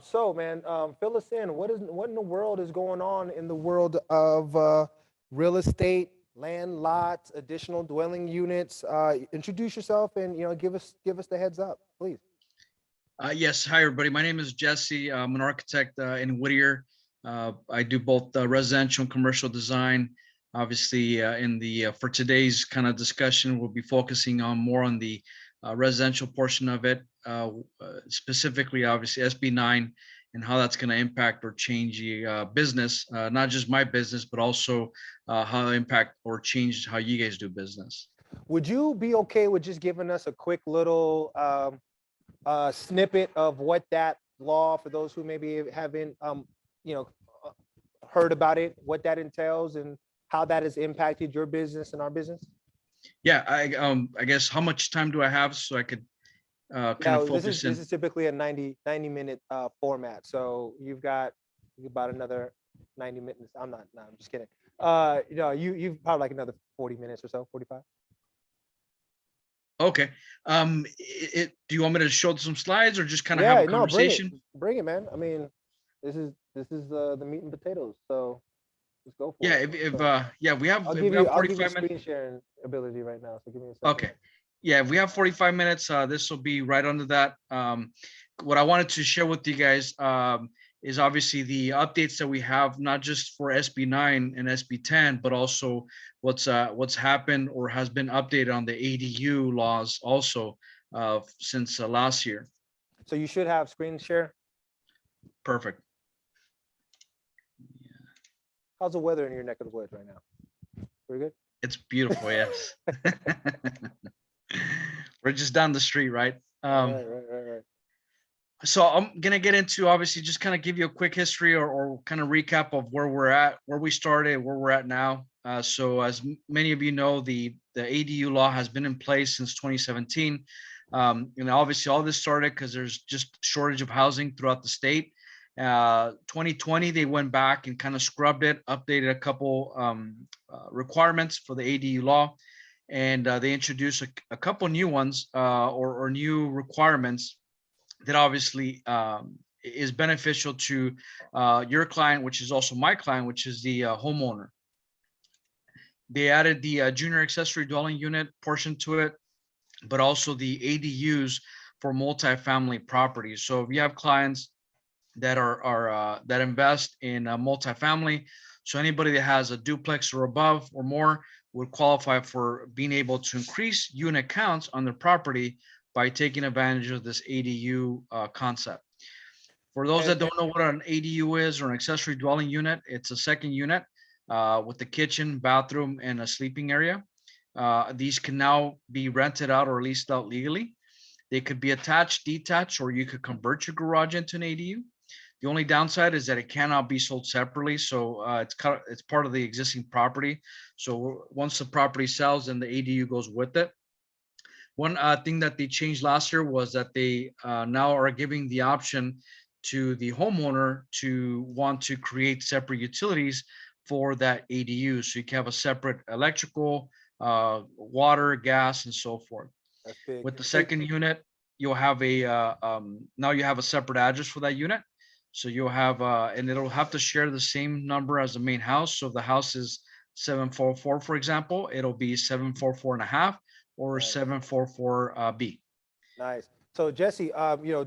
So man, fill us in. What in the world is going on in the world of real estate, land lots, additional dwelling units? Introduce yourself and give us the heads up, please. Yes. Hi, everybody. My name is Jesse. I'm an architect in Whittier. I do both residential and commercial design. Obviously, for today's kind of discussion, we'll be focusing more on the residential portion of it, specifically, obviously, SB 9 and how that's going to impact or change the business, not just my business, but also how it impact or change how you guys do business. Would you be okay with just giving us a quick little snippet of what that law, for those who maybe haven't heard about it, what that entails and how that has impacted your business and our business? Yeah, I guess how much time do I have so I could kind of focus in? This is typically a 90 minute format. So you've got about another 90 minutes. I'm just kidding. You've probably like another 40 minutes or so, 45. Okay. Do you want me to show some slides or just kind of have a conversation? Bring it, man. I mean, this is the meat and potatoes. So let's go for it. We have 45 minutes. Screen sharing ability right now. So give me a second. Okay. Yeah, if we have 45 minutes, this will be right under that. What I wanted to share with you guys is obviously the updates that we have, not just for SB 9 and SB 10, but also what's happened or has been updated on the ADU laws also since last year. So you should have screen share. Perfect. How's the weather in your neck of the woods right now? Pretty good? It's beautiful, yes. We're just down the street, right? Right. So I'm gonna get into obviously just kind of give you a quick history or kind of recap of where we're at, where we started, where we're at now. So as many of you know, the ADU law has been in place since 2017. And obviously all this started because there's just shortage of housing throughout the state. 2020, they went back and kind of scrubbed it, updated a couple requirements for the ADU law. And they introduced a couple new ones or new requirements that obviously is beneficial to your client, which is also my client, which is the homeowner. They added the junior accessory dwelling unit portion to it, but also the ADUs for multifamily properties. So if you have clients that that invest in multifamily, so anybody that has a duplex or above or more would qualify for being able to increase unit counts on their property by taking advantage of this ADU concept. For those that don't know what an ADU is, or an accessory dwelling unit, it's a second unit with the kitchen, bathroom, and a sleeping area. These can now be rented out or leased out legally. They could be attached, detached, or you could convert your garage into an ADU. The only downside is that it cannot be sold separately. So it's part of the existing property. So once the property sells, then the ADU goes with it. One thing that they changed last year was that they now are giving the option to the homeowner to want to create separate utilities for that ADU. So you can have a separate electrical, water, gas, and so forth. That's big. With the So- second unit, you'll have now you have a separate address for that unit. So you'll have, and it'll have to share the same number as the main house. So if the house is 744, for example, it'll be 744 and a half or Nice. 744 B. Nice. So Jesse,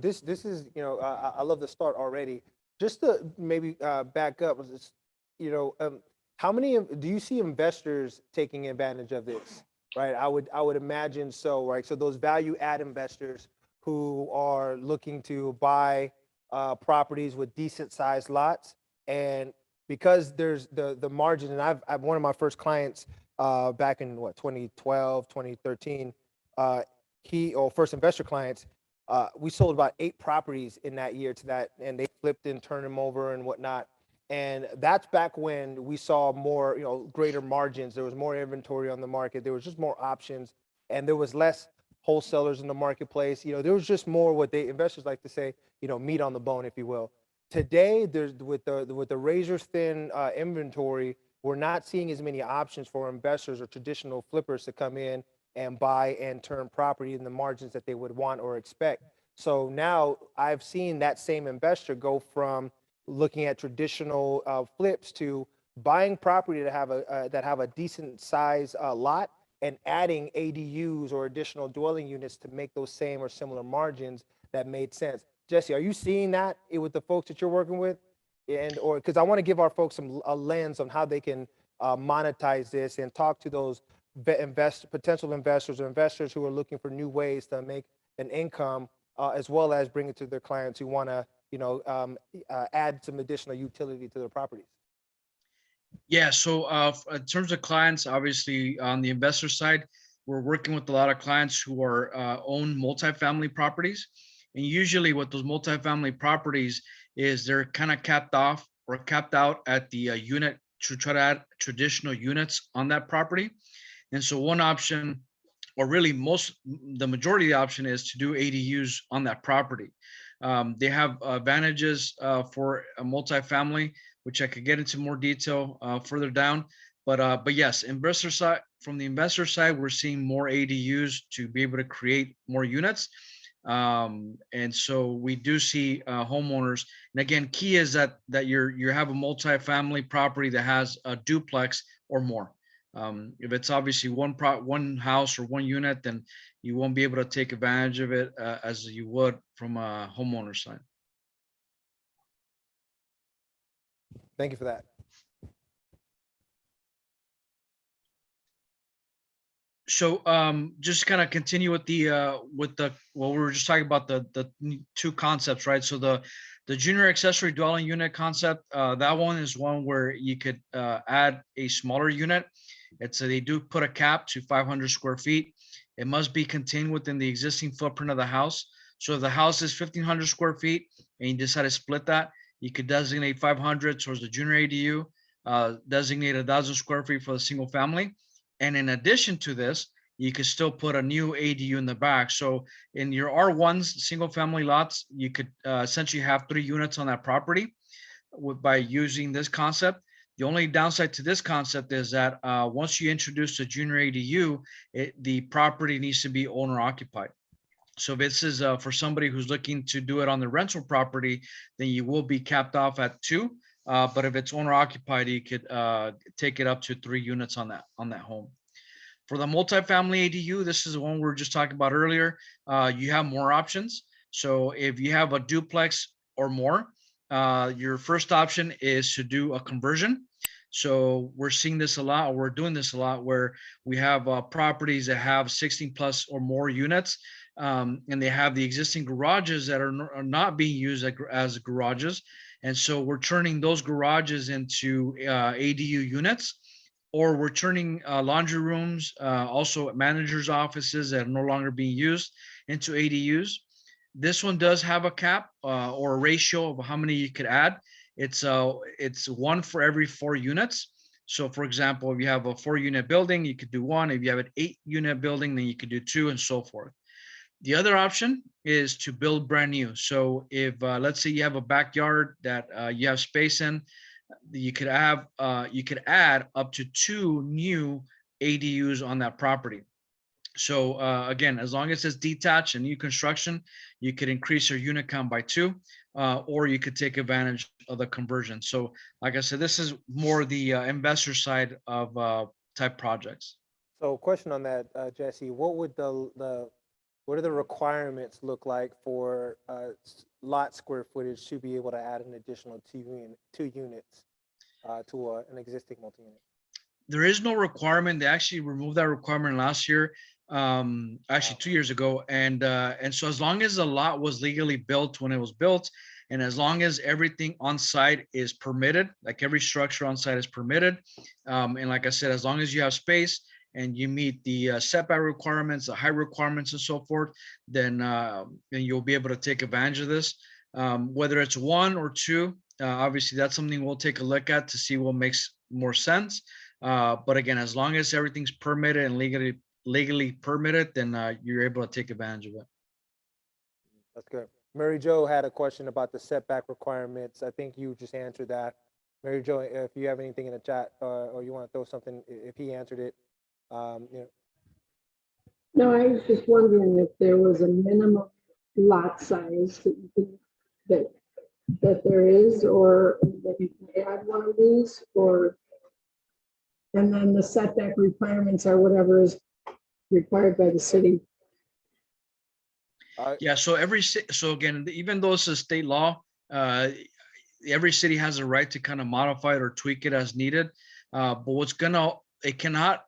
this is, I love the start already. Just to maybe back up, how many do you see investors taking advantage of this? Right. I would imagine so. Right. So those value add investors who are looking to buy properties with decent sized lots, and because there's the margin, and I've one of my first clients back in 2012, 2013. First investor clients, we sold about 8 properties in that year to that, and they flipped and turned them over and whatnot. And that's back when we saw more, greater margins. There was more inventory on the market. There was just more options, and there was less wholesalers in the marketplace. There was just more what investors like to say, meat on the bone, if you will. Today, there's with the razor thin inventory, we're not seeing as many options for investors or traditional flippers to come in and buy and turn property in the margins that they would want or expect. So now I've seen that same investor go from looking at traditional flips to buying property that have a decent size lot and adding ADUs or additional dwelling units to make those same or similar margins that made sense. Jesse, are you seeing that with the folks that you're working with? Or because I want to give our folks a lens on how they can monetize this and talk to those potential investors or investors who are looking for new ways to make an income, as well as bring it to their clients who want to, add some additional utility to their properties. Yeah. So in terms of clients, obviously on the investor side, we're working with a lot of clients who are own multifamily properties. And usually what those multifamily properties is they're kind of capped off or capped out at the unit to try to add traditional units on that property. And so one option, or really the majority of the option, is to do ADUs on that property. They have advantages for a multifamily, which I could get into more detail further down. But yes, from the investor side, we're seeing more ADUs to be able to create more units. And so we do see homeowners. And again, key is that you have a multifamily property that has a duplex or more. If it's obviously one house or one unit, then you won't be able to take advantage of it as you would from a homeowner side. Thank you for that. So just kind of continue with what we were just talking about, the 2 concepts, right? So the junior accessory dwelling unit concept, that one is one where you could add a smaller unit. They do put a cap to 500 square feet. It must be contained within the existing footprint of the house. So if the house is 1,500 square feet and you decide to split that, you could designate 500 towards the junior ADU, designate 1,000 square feet for the single family. And in addition to this, you could still put a new ADU in the back. So in your R1s, single family lots, you could essentially have 3 units on that property by using this concept. The only downside to this concept is that once you introduce the junior ADU, the property needs to be owner occupied. So if this is for somebody who's looking to do it on the rental property, then you will be capped off at 2. But if it's owner occupied, you could take it up to 3 units on that home. For the multifamily ADU, this is the one we were just talking about earlier. You have more options. So if you have a duplex or more, your first option is to do a conversion. So we're seeing this a lot, or we're doing this a lot, where we have properties that have 16 plus or more units, and they have the existing garages that are not being used as garages. And so we're turning those garages into ADU units, or we're turning laundry rooms, also managers' offices that are no longer being used, into ADUs. This one does have a cap or a ratio of how many you could add. It's 1 for every 4 units. So for example, if you have a 4-unit building, you could do one. If you have an 8-unit building, then you could do 2 and so forth. The other option is to build brand new. So if let's say you have a backyard that you have space in, you could add up to 2 new ADUs on that property. So again, as long as it's detached and new construction, you could increase your unit count by 2, or you could take advantage of the conversion. So like I said, this is more the investor side of type projects. So question on that, Jesse, what would what are the requirements look like for lot square footage to be able to add an additional 2 units to an existing multi-unit? There is no requirement. They actually removed that requirement last year, actually 2 years ago. And so as long as the lot was legally built when it was built, and as long as everything on site is permitted, like every structure on site is permitted, and like I said, as long as you have space and you meet the setback requirements, the height requirements and so forth, then you'll be able to take advantage of this. Whether it's 1 or 2, obviously that's something we'll take a look at to see what makes more sense. But again, as long as everything's permitted and legally permitted, then you're able to take advantage of it. That's good. Mary Jo had a question about the setback requirements. I think you just answered that. Mary Jo, if you have anything in the chat or you want to throw something, if he answered it, No, I was just wondering if there was a minimum lot size that you could, that there is, or that you can add one of these, or, and then the setback requirements are whatever is required by the city. Yeah, so so again, even though it's a state law, every city has a right to kind of modify it or tweak it as needed. But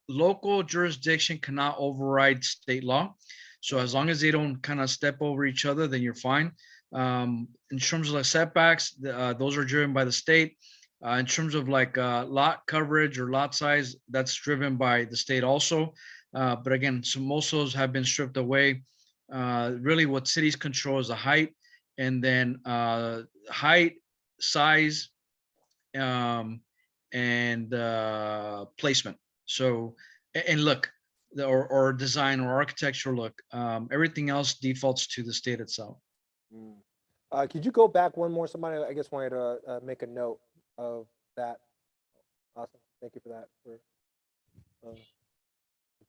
local jurisdiction cannot override state law. So as long as they don't kind of step over each other, then you're fine. In terms of the setbacks, those are driven by the state. In terms of like lot coverage or lot size, that's driven by the state also. But again, so most of those have been stripped away. Really what cities control is the height, and then height, size, and placement. So, and look, or design or architectural look, everything else defaults to the state itself. Could you go back one more? Somebody, I guess, wanted to make a note of that. Awesome. Thank you for that, for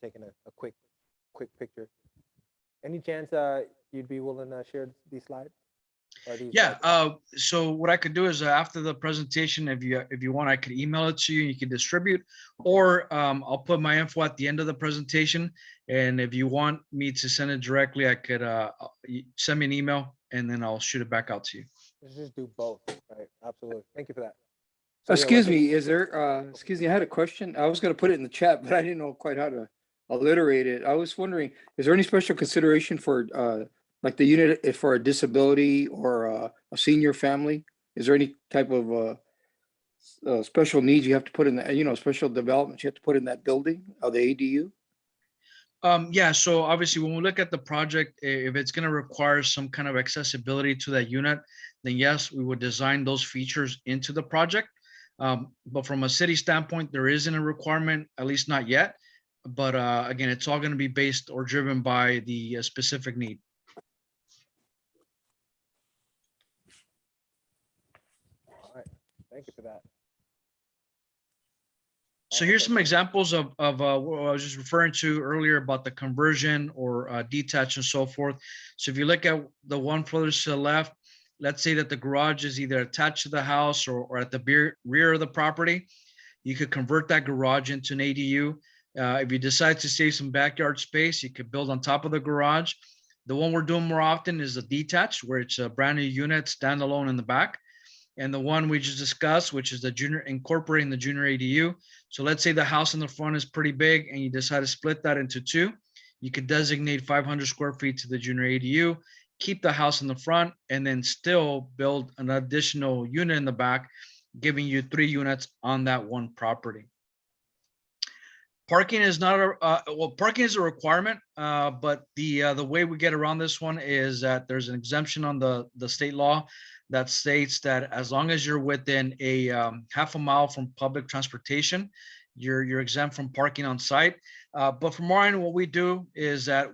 taking a quick picture. Any chance you'd be willing to share these slides? Yeah. So what I could do is after the presentation, if you want, I could email it to you. You can distribute, or I'll put my info at the end of the presentation. And if you want me to send it directly, I could send me an email, and then I'll shoot it back out to you. Let's just do both. Right. Absolutely. Thank you for that. Excuse me, excuse me, I had a question. I was going to put it in the chat, but I didn't know quite how to alliterate it. I was wondering, is there any special consideration for like the unit for a disability or a senior family? Is there any type of special needs you have to put in the, special developments you have to put in that building of the ADU? Yeah, so obviously when we look at the project, if it's going to require some kind of accessibility to that unit, then yes, we would design those features into the project. But from a city standpoint, there isn't a requirement, at least not yet. But again, it's all going to be based or driven by the specific need. All right. Thank you for that. So here's some examples of what I was just referring to earlier about the conversion or detach and so forth. So if you look at the one further to the left, let's say that the garage is either attached to the house or at the rear of the property. You could convert that garage into an ADU. If you decide to save some backyard space, you could build on top of the garage. The one we're doing more often is a detached, where it's a brand new unit standalone in the back. And the one we just discussed, which is the junior, incorporating the junior ADU. So let's say the house in the front is pretty big and you decide to split that into 2. You could designate 500 square feet to the junior ADU, keep the house in the front, and then still build an additional unit in the back, giving you 3 units on that one property. Parking is not parking is a requirement, but the way we get around this one is that there's an exemption on the state law that states that as long as you're within a half a mile from public transportation, you're exempt from parking on site. But from our end, what we do is that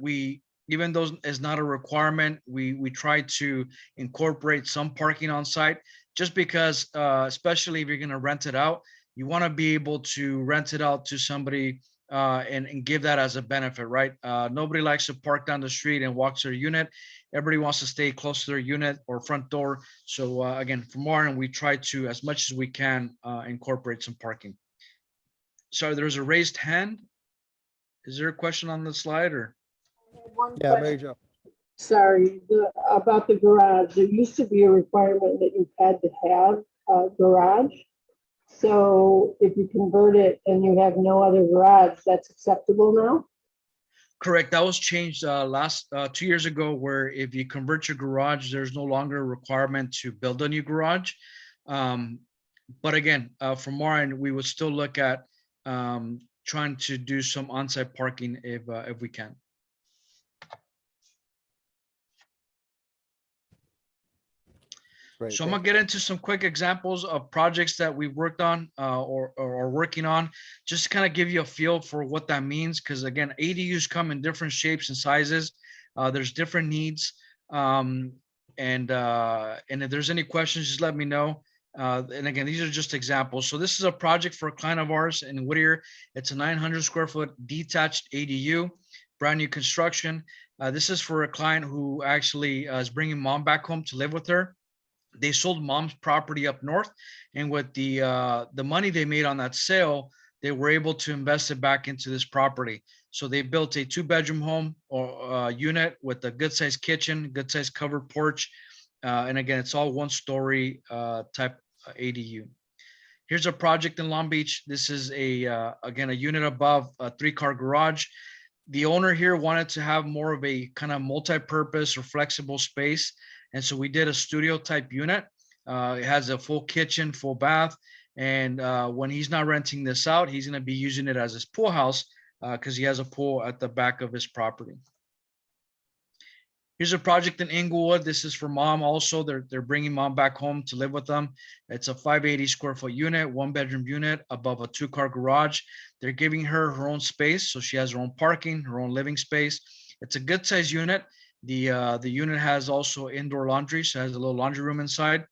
even though it's not a requirement, we try to incorporate some parking on site, just because, especially if you're going to rent it out, you want to be able to rent it out to somebody and give that as a benefit, right? Nobody likes to park down the street and walk to their unit. Everybody wants to stay close to their unit or front door. So again, from our end, we try to, as much as we can, incorporate some parking. Sorry, there's a raised hand. Is there a question on the slide or? One Yeah, Mary question. Jo. Sorry, about the garage, there used to be a requirement that you had to have a garage. So if you convert it and you have no other garage, that's acceptable now? Correct. That was changed last 2 years ago, where if you convert your garage, there's no longer a requirement to build a new garage. But again, from our end, we would still look at trying to do some on-site parking if we can. Great, So I'm thank gonna get into some quick examples of projects that we've worked on or are working on, just to kind of give you a feel for what that means. Because again, ADUs come in different shapes and sizes. There's different needs. And if there's any questions, just let me know. And again, these are just examples. So this is a project for a client of ours in Whittier. It's a 900 square foot detached ADU, brand new construction. This is for a client who actually is bringing mom back home to live with her. They sold mom's property up north, and with the money they made on that sale, they were able to invest it back into this property. So they built a 2-bedroom home or unit with a good sized kitchen, good sized covered porch. And again, it's all 1-story type ADU. Here's a project in Long Beach. This is again, a unit above a 3-car garage. The owner here wanted to have more of a kind of multi-purpose or flexible space. And so we did a studio type unit. It has a full kitchen, full bath. And when he's not renting this out, he's going to be using it as his pool house because he has a pool at the back of his property. Here's a project in Inglewood. This is for mom also. They're bringing mom back home to live with them. It's a 580 square foot unit, 1-bedroom unit above a 2-car garage. They're giving her own space. So she has her own parking, her own living space. It's a good size unit. The unit has also indoor laundry, so it has a little laundry room inside,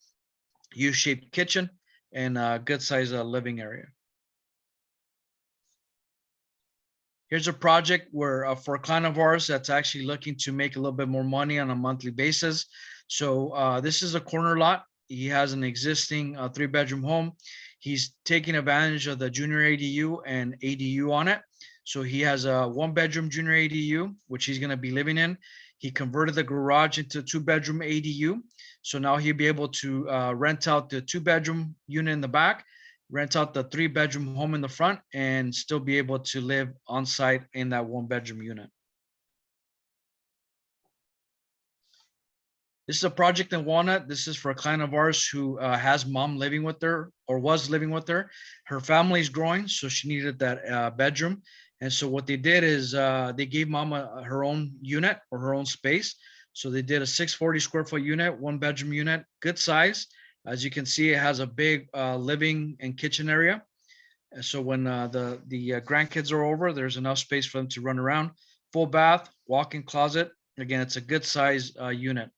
U-shaped kitchen, and a good size living area. Here's a project where for a client of ours that's actually looking to make a little bit more money on a monthly basis. So this is a corner lot. He has an existing 3-bedroom home. He's taking advantage of the junior ADU and ADU on it. So he has a 1-bedroom junior ADU, which he's going to be living in. He converted the garage into a 2-bedroom ADU. So now he'll be able to rent out the 2-bedroom unit in the back, rent out the 3-bedroom home in the front, and still be able to live on site in that 1-bedroom unit. This is a project in Walnut. This is for a client of ours who has mom living with her or was living with her. Her family's growing, so she needed that bedroom. And so what they did is they gave mom her own unit or her own space. So they did a 640 square foot unit, 1-bedroom unit, good size. As you can see, it has a big living and kitchen area. And so when the grandkids are over, there's enough space for them to run around. Full bath, walk-in closet. Again, it's a good size unit.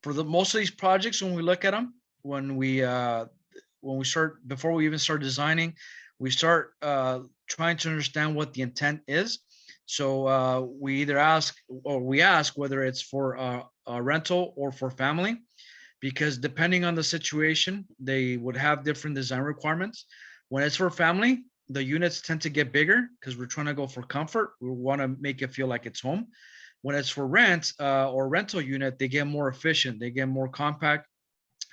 For most of these projects, when we look at them, when we start, before we even start designing, we start trying to understand what the intent is. So we either ask whether it's for a rental or for family, because depending on the situation, they would have different design requirements. When it's for family, the units tend to get bigger because we're trying to go for comfort. We want to make it feel like it's home. When it's for rent or rental unit, they get more efficient. They get more compact,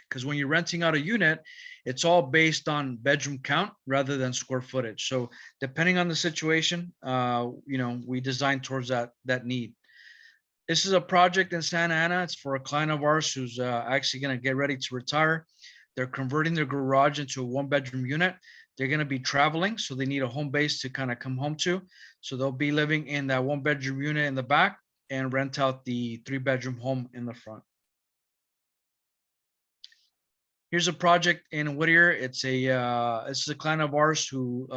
because when you're renting out a unit, it's all based on bedroom count rather than square footage. So depending on the situation, we design towards that need. This is a project in Santa Ana. It's for a client of ours who's actually going to get ready to retire. They're converting their garage into a 1-bedroom unit. They're going to be traveling, so they need a home base to kind of come home to. So they'll be living in that 1-bedroom unit in the back and rent out the 3-bedroom home in the front. here's a project in Whittier. It's a client of ours who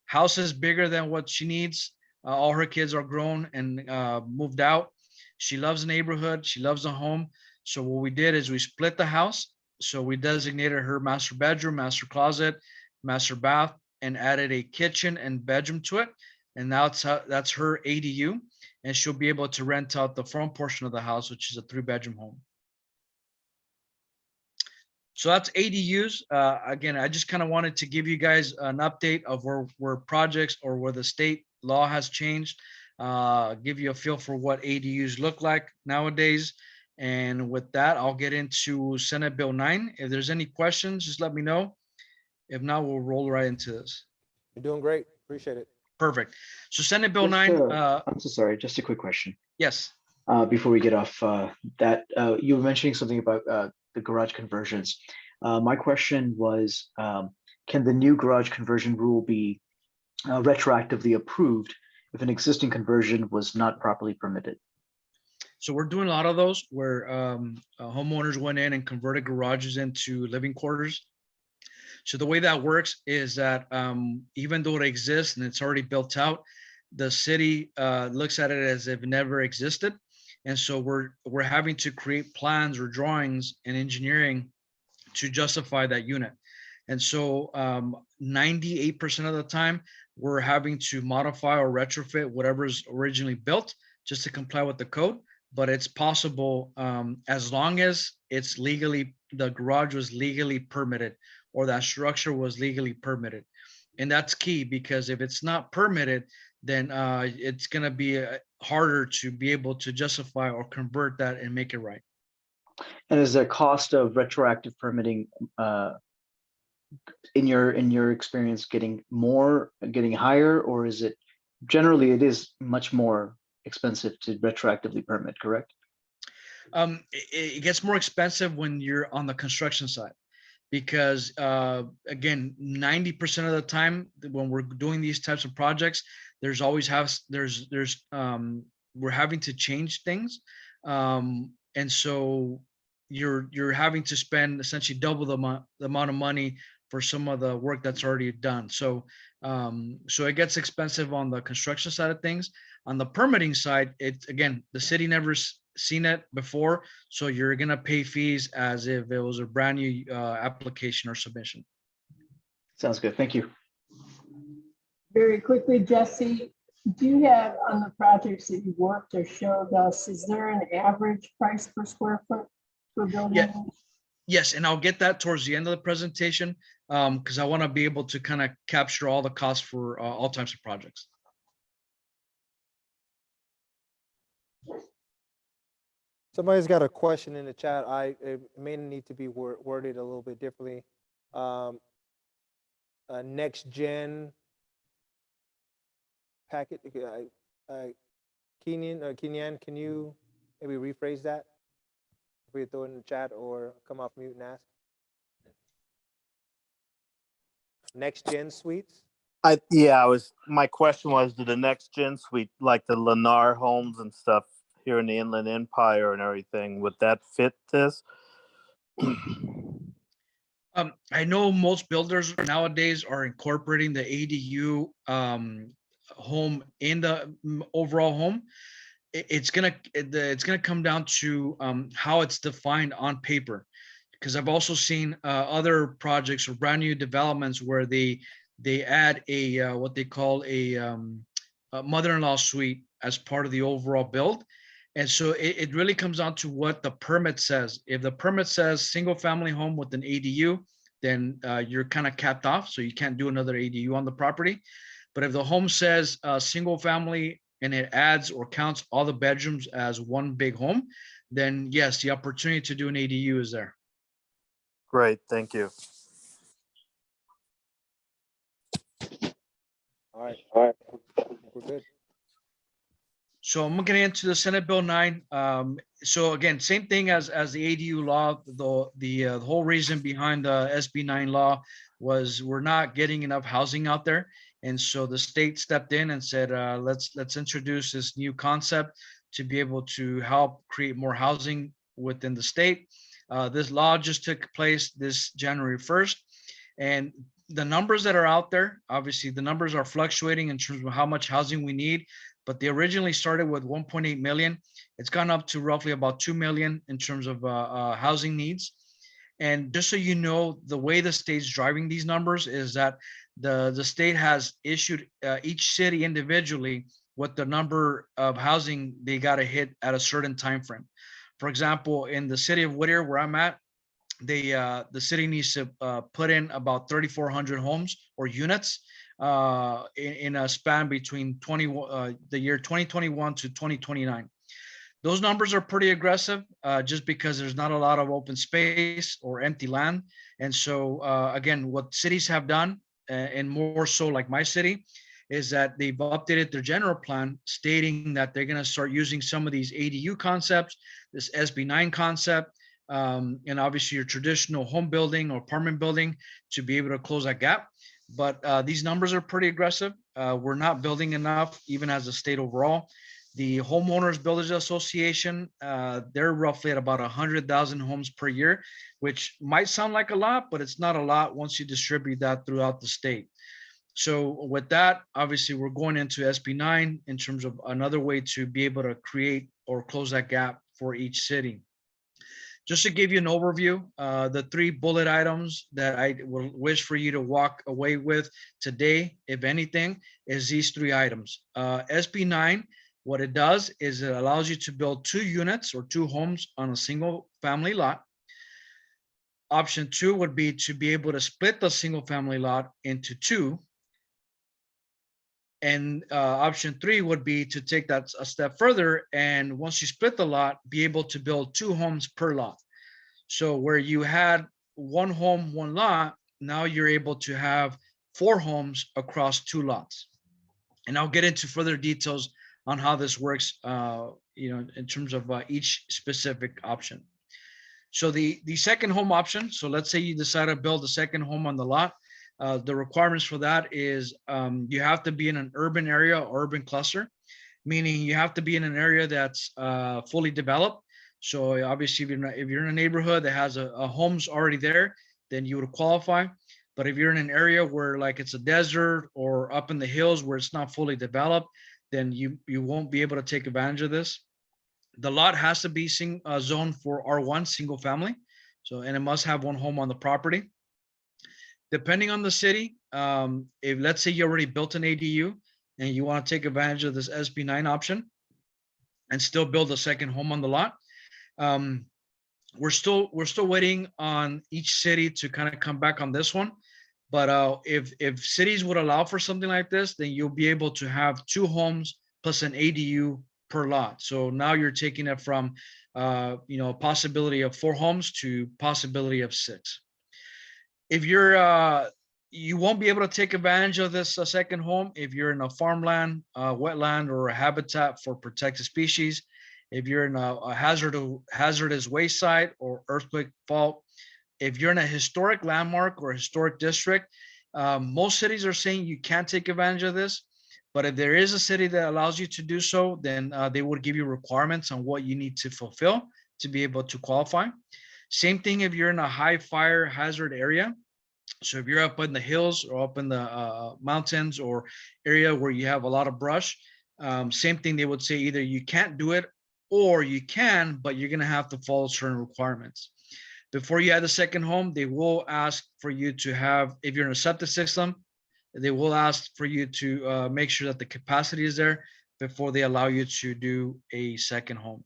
house is bigger than what she needs. All her kids are grown and moved out. She loves the neighborhood. She loves the home. So what we did is we split the house. So we designated her master bedroom, master closet, master bath, and added a kitchen and bedroom to it. And now that's her ADU, and she'll be able to rent out the front portion of the house, which is a 3-bedroom home. So that's ADUs. Again, I just kind of wanted to give you guys an update of where projects or where the state law has changed, give you a feel for what ADUs look like nowadays. And with that, I'll get into Senate Bill 9. If there's any questions, just let me know. If not, we'll roll right into this. You're doing great. Appreciate it. Perfect. So Senate Bill 9. I'm so sorry, just a quick question. Yes. Before we get off that, you were mentioning something about the garage conversions. My question was, can the new garage conversion rule be retroactively approved if an existing conversion was not properly permitted? So we're doing a lot of those where homeowners went in and converted garages into living quarters. So the way that works is that even though it exists and it's already built out, the city looks at it as if it never existed. And so we're having to create plans or drawings and engineering to justify that unit. And so 98% of the time, we're having to modify or retrofit whatever's originally built just to comply with the code. But it's possible as long as it's legally, the garage was legally permitted or that structure was legally permitted. And that's key, because if it's not permitted, then it's going to be harder to be able to justify or convert that and make it right. And is the cost of retroactive permitting in your experience getting higher, or is it generally it is much more expensive to retroactively permit, correct? It gets more expensive when you're on the construction side, because again, 90% of the time when we're doing these types of projects, there's always we're having to change things, and so you're having to spend essentially double the amount of money for some of the work that's already done. So so it gets expensive on the construction side of things. On the permitting side, it's again, the city never seen it before, so you're gonna pay fees as if it was a brand new application or submission. Sounds good. Thank you. Very quickly, Jesse, do you have on the projects that you worked or showed us, is there an average price per square foot for building? Yeah. Yes, and I'll get that towards the end of the presentation because I want to be able to kind of capture all the costs for all types of projects. Somebody's got a question in the chat. It may need to be worded a little bit differently. Next gen packet. Kenyan, can you maybe rephrase that? If we throw it in the chat or come off mute and ask. Next gen suites. My question was, do the next gen suite, like the Lennar homes and stuff here in the Inland Empire and everything, would that fit this? I know most builders nowadays are incorporating the ADU home in the overall home. It's gonna come down to how it's defined on paper, because I've also seen other projects or brand new developments where they add a what they call a mother-in-law suite as part of the overall build. And so it really comes down to what the permit says. If the permit says single family home with an ADU, then you're kind of capped off, so you can't do another ADU on the property. But if the home says single family and it adds or counts all the bedrooms as one big home, then yes, the opportunity to do an ADU is there. Great, thank you. All right. We're good. So I'm gonna get into the Senate Bill 9. So again, same thing as the ADU law. The whole reason behind the SB 9 law was we're not getting enough housing out there, and so the state stepped in and said, let's introduce this new concept to be able to help create more housing within the state. This law just took place this January 1st. And the numbers that are out there, obviously the numbers are fluctuating in terms of how much housing we need, but they originally started with 1.8 million. It's gone up to roughly about 2 million in terms of housing needs. And just so you know, the way the state's driving these numbers is that the state has issued each city individually what the number of housing they got to hit at a certain time frame. For example, in the city of Whittier, where I'm at, the city needs to put in about 3,400 homes or units in a span between the year 2021 to 2029. Those numbers are pretty aggressive just because there's not a lot of open space or empty land. And so again, what cities have done, and more so like my city, is that they've updated their general plan stating that they're going to start using some of these ADU concepts, this SB9 concept, and obviously your traditional home building or apartment building to be able to close that gap. But these numbers are pretty aggressive. We're not building enough, even as a state overall. The Homeowners Builders Association, they're roughly at about 100,000 homes per year, which might sound like a lot, but it's not a lot once you distribute that throughout the state. So with that, obviously we're going into SB9 in terms of another way to be able to create or close that gap for each city. Just to give you an overview, the 3 bullet items that I will wish for you to walk away with today, if anything, is these 3 items. SB9, what it does is it allows you to build 2 units or 2 homes on a single family lot. Option 2 would be to be able to split the single family lot into 2. And option 3 would be to take that a step further. And once you split the lot, be able to build 2 homes per lot. So where you had 1 home, 1 lot, now you're able to have 4 homes across 2 lots. And I'll get into further details on how this works, in terms of each specific option. So the second home option, so let's say you decide to build a second home on the lot. The requirements for that is you have to be in an urban area or urban cluster, meaning you have to be in an area that's fully developed. So obviously, if you're in a neighborhood that has a homes already there, then you would qualify. But if you're in an area where like it's a desert or up in the hills where it's not fully developed, then you won't be able to take advantage of this. The lot has to be zoned for R1 single family. So, and it must have 1 home on the property. Depending on the city, if let's say you already built an ADU and you want to take advantage of this SB9 option and still build a second home on the lot, we're still waiting on each city to kind of come back on this one. But if cities would allow for something like this, then you'll be able to have 2 homes plus an ADU per lot. So now you're taking it from a possibility of 4 homes to possibility of 6. If you won't be able to take advantage of this second home if you're in a farmland, wetland, or a habitat for protected species. If you're in a hazardous waste site or earthquake fault. If you're in a historic landmark or historic district, most cities are saying you can't take advantage of this. But if there is a city that allows you to do so, then they would give you requirements on what you need to fulfill to be able to qualify. Same thing if you're in a high fire hazard area. So if you're up in the hills or up in the mountains or area where you have a lot of brush, same thing, they would say either you can't do it or you can, but you're going to have to follow certain requirements. Before you add the second home, they will ask for you to have, if you're in a septic system, they will ask for you to make sure that the capacity is there before they allow you to do a second home.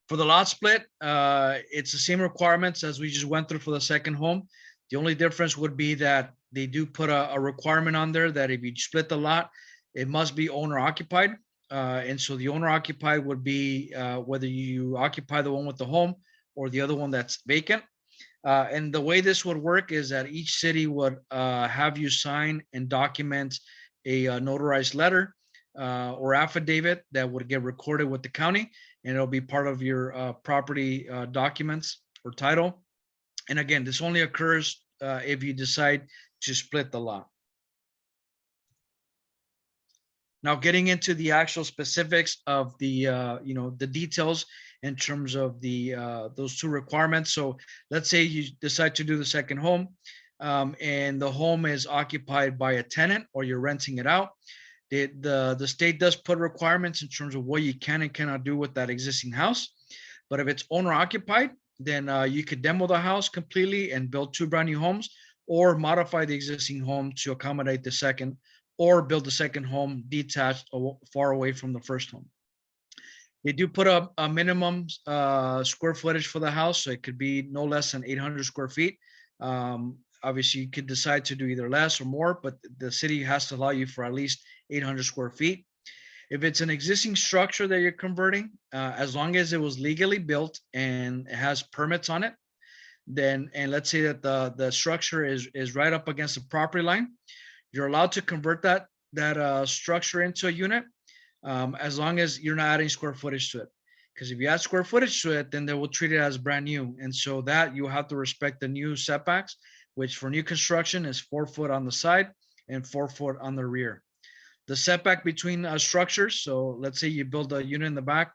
For the lot split, it's the same requirements as we just went through for the second home. The only difference would be that they do put a requirement on there that if you split the lot, it must be owner occupied. And so the owner occupied would be whether you occupy the one with the home or the other one that's vacant. And the way this would work is that each city would have you sign and document a notarized letter or affidavit that would get recorded with the county, and it'll be part of your property documents or title. And again, this only occurs if you decide to split the lot. Now, getting into the actual specifics of the the details in terms of the those two requirements. So let's say you decide to do the second home, and the home is occupied by a tenant or you're renting it out. The state does put requirements in terms of what you can and cannot do with that existing house. But if it's owner occupied, then you could demo the house completely and build two brand new homes, or modify the existing home to accommodate the second, or build the second home detached far away from the first home. They do put up a minimum square footage for the house, so it could be no less than 800 square feet. Obviously, you could decide to do either less or more, but the city has to allow you for at least 800 square feet. If it's an existing structure that you're converting, as long as it was legally built and it has permits on it, then, and let's say that the structure is right up against the property line, you're allowed to convert that structure into a unit, as long as you're not adding square footage to it. Because if you add square footage to it, then they will treat it as brand new. And so that you have to respect the new setbacks, which for new construction is 4 foot on the side and 4 foot on the rear. The setback between structures, so let's say you build a unit in the back,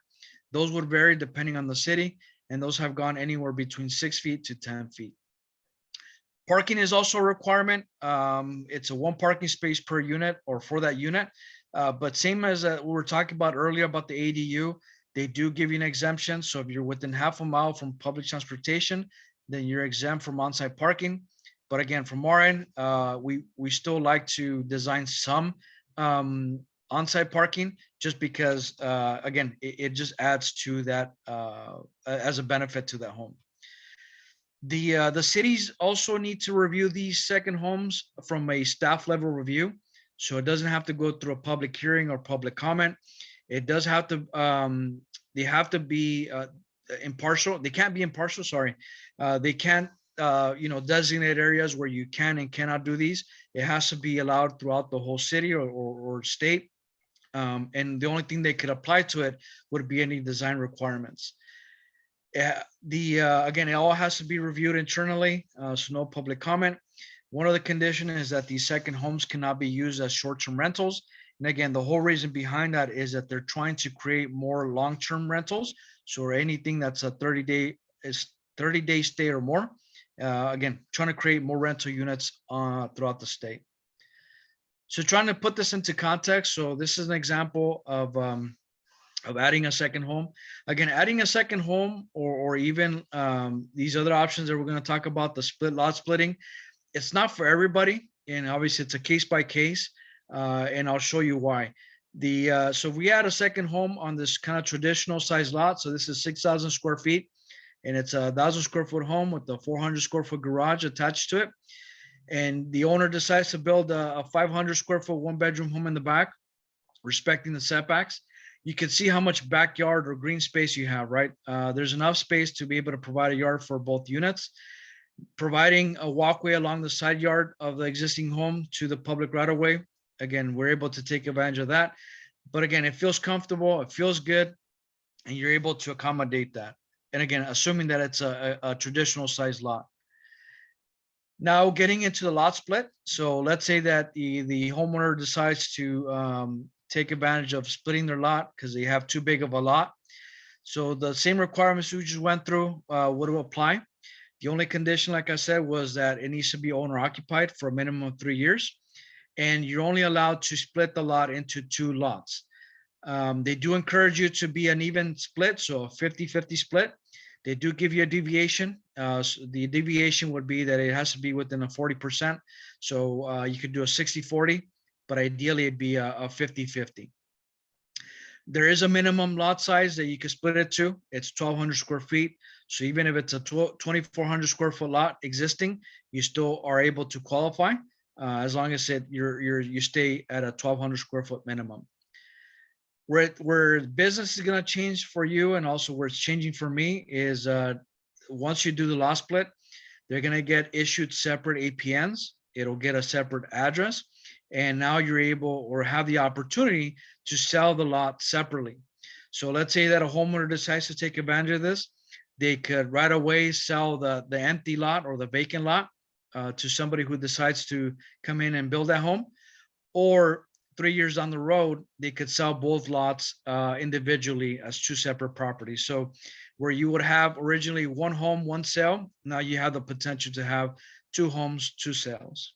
those would vary depending on the city, and those have gone anywhere between 6 feet to 10 feet. Parking is also a requirement. It's a 1 parking space per unit or for that unit. But same as we were talking about earlier about the ADU, they do give you an exemption. So if you're within half a mile from public transportation, then you're exempt from on-site parking. But again, from our end, we still like to design some on-site parking, just because again, it just adds to that as a benefit to that home. The cities also need to review these second homes from a staff level review. So it doesn't have to go through a public hearing or public comment. It does have to, they have to be impartial. They can't be impartial, sorry. They can't, designate areas where you can and cannot do these. It has to be allowed throughout the whole city or state. And the only thing they could apply to it would be any design requirements. Again, it all has to be reviewed internally, so no public comment. One of the conditions is that these second homes cannot be used as short-term rentals. And again, the whole reason behind that is that they're trying to create more long-term rentals. So anything that's a 30-day stay or more. Again, trying to create more rental units throughout the state. So trying to put this into context. So this is an example of adding a second home. Again, adding a second home or even these other options that we're going to talk about, the split lot splitting, it's not for everybody. And obviously it's a case by case, and I'll show you why. So if we add a second home on this kind of traditional size lot, so this is 6,000 square feet, and it's a 1,000 square foot home with a 400 square foot garage attached to it. And the owner decides to build a 500 square foot 1-bedroom home in the back, respecting the setbacks. You can see how much backyard or green space you have, right? There's enough space to be able to provide a yard for both units, providing a walkway along the side yard of the existing home to the public right of way. Again, we're able to take advantage of that. But again, it feels comfortable, it feels good, and you're able to accommodate that. And again, assuming that it's a traditional size lot. Now getting into the lot split. So let's say that the homeowner decides to take advantage of splitting their lot because they have too big of a lot. So the same requirements we just went through would apply. The only condition, like I said, was that it needs to be owner occupied for a minimum of 3 years. And you're only allowed to split the lot into 2 lots. They do encourage you to be an even split, so a 50-50 split. They do give you a deviation. So the deviation would be that it has to be within a 40%. So you could do a 60-40, but ideally it'd be a 50-50. There is a minimum lot size that you can split it to. It's 1,200 square feet. So even if it's a 2,400 square foot lot existing, you still are able to qualify as long as you stay at a 1,200 square foot minimum. Where business is going to change for you, and also where it's changing for me, is once you do the lot split, they're going to get issued separate APNs. It'll get a separate address, and now you're able or have the opportunity to sell the lot separately. So let's say that a homeowner decides to take advantage of this. They could right away sell the empty lot or the vacant lot to somebody who decides to come in and build that home, or 3 years down the road, they could sell both lots individually as two separate properties. So where you would have originally one home, one sale, now you have the potential to have two homes, two sales.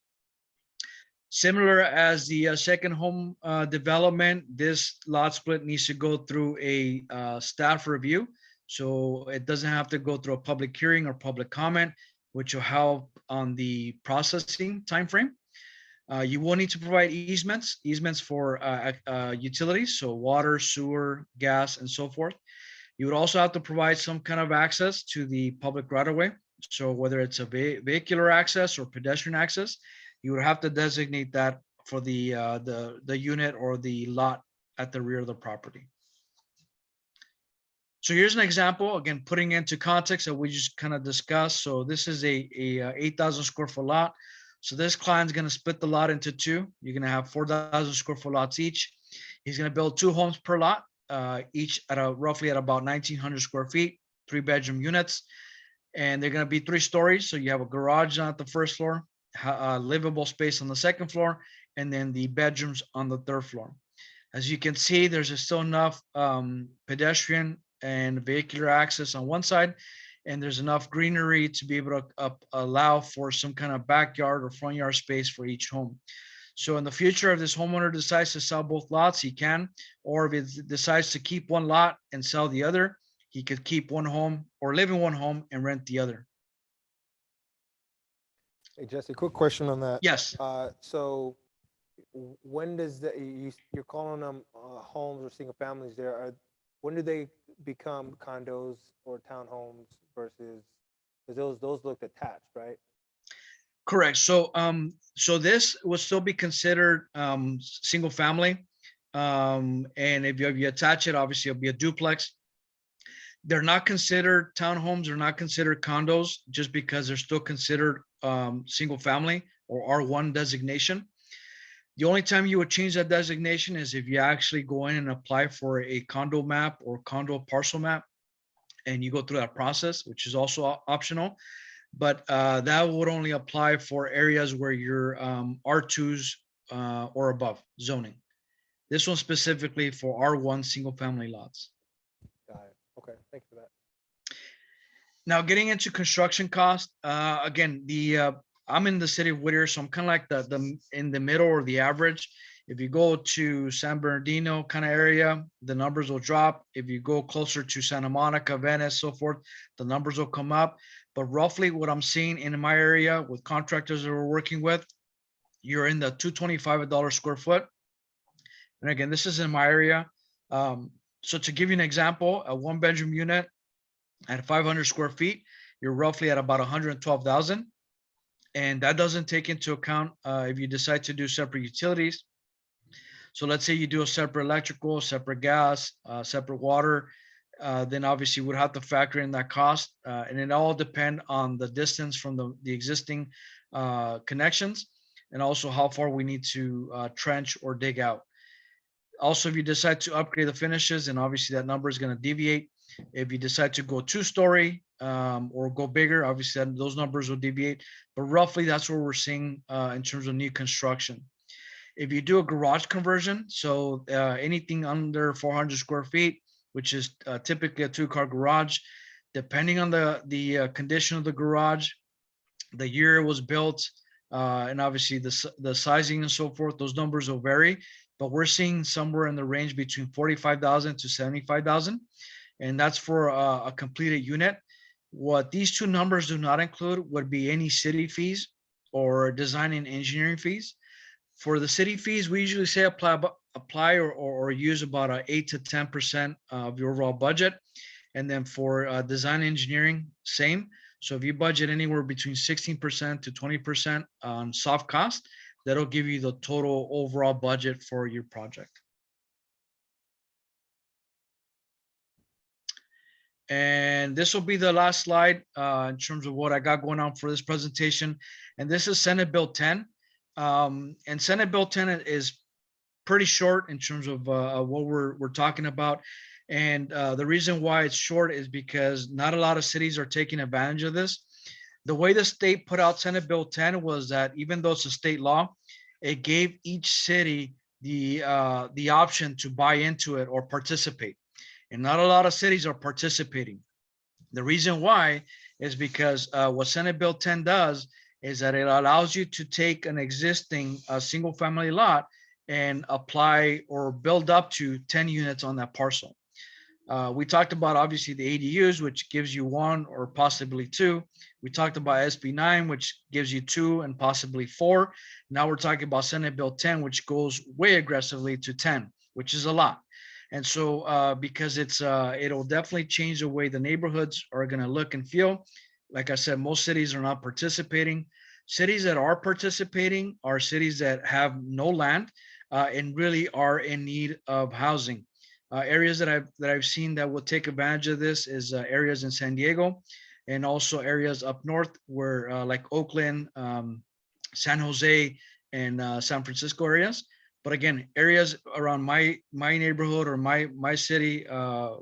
Similar as the second home development, this lot split needs to go through a staff review. So it doesn't have to go through a public hearing or public comment, which will help on the processing timeframe. You will need to provide easements for utilities, so water, sewer, gas, and so forth. You would also have to provide some kind of access to the public right of way. So whether it's a vehicular access or pedestrian access, you would have to designate that for the unit or the lot at the rear of the property. So here's an example, again, putting into context that we just kind of discussed. So this is a 8,000 square foot lot. So this client's going to split the lot into two. You're going to have 4,000 square foot lots each. He's going to build 2 homes per lot, each at roughly at about 1,900 square feet, 3-bedroom units. And they're going to be 3 stories. So you have a garage on the first floor, livable space on the second floor, and then the bedrooms on the 3rd floor. As you can see, there's still enough pedestrian and vehicular access on one side, and there's enough greenery to be able to allow for some kind of backyard or front yard space for each home. So in the future, if this homeowner decides to sell both lots, he can, or if it decides to keep one lot and sell the other, he could keep one home or live in one home and rent the other. Hey, Jesse, quick question on that. Yes. So when does you're calling them homes or single families there, when do they become condos or townhomes versus, because those look attached, right? Correct. So so this would still be considered single family. And if you attach it, obviously it'll be a duplex. They're not considered townhomes, they're not considered condos, just because they're still considered single family or R1 designation. The only time you would change that designation is if you actually go in and apply for a condo map or condo parcel map, and you go through that process, which is also optional. But that would only apply for areas where you're R2s or above zoning. This one specifically for R1 single family lots. Got it. Okay, thank you for that. Now getting into construction cost, again, I'm in the city of Whittier, so I'm kind of like the in the middle or the average. If you go to San Bernardino kind of area, the numbers will drop. If you go closer to Santa Monica, Venice, so forth, the numbers will come up. But roughly what I'm seeing in my area with contractors that we're working with, you're in the $225 square foot. And again, this is in my area. So to give you an example, a 1-bedroom unit at 500 square feet, you're roughly at about 112,000. And that doesn't take into account if you decide to do separate utilities. So let's say you do a separate electrical, separate gas, separate water, then obviously would have to factor in that cost. And it all depend on the distance from the existing connections, and also how far we need to trench or dig out. Also, if you decide to upgrade the finishes, and obviously that number is going to deviate. If you decide to go 2-story or go bigger, obviously those numbers will deviate. But roughly that's what we're seeing in terms of new construction. If you do a garage conversion, so anything under 400 square feet, which is typically a 2-car garage, depending on the condition of the garage, the year it was built, and obviously the sizing and so forth, those numbers will vary. But we're seeing somewhere in the range between 45,000 to 75,000, and that's for a completed unit. What these two numbers do not include would be any city fees or design and engineering fees. For the city fees, we usually say apply or use about 8 to 10% of your overall budget. And then for design engineering, same. So if you budget anywhere between 16% to 20% on soft cost, that'll give you the total overall budget for your project. And this will be the last slide in terms of what I got going on for this presentation. And this is Senate Bill 10. And Senate Bill 10 is pretty short in terms of what we're talking about. And the reason why it's short is because not a lot of cities are taking advantage of this. The way the state put out Senate Bill 10 was that even though it's a state law, it gave each city the option to buy into it or participate. And not a lot of cities are participating. The reason why is because what Senate Bill 10 does is that it allows you to take an existing single family lot and apply or build up to 10 units on that parcel. We talked about obviously the ADUs, which gives you one or possibly two. We talked about SB 9, which gives you two and possibly four. Now we're talking about Senate Bill 10, which goes way aggressively to 10, which is a lot. And so because it'll definitely change the way the neighborhoods are going to look and feel. Like I said, most cities are not participating. Cities that are participating are cities that have no land and really are in need of housing. Areas that I've seen that will take advantage of this is areas in San Diego, and also areas up north where like Oakland, San Jose, and San Francisco areas. But again, areas around my neighborhood or my city, I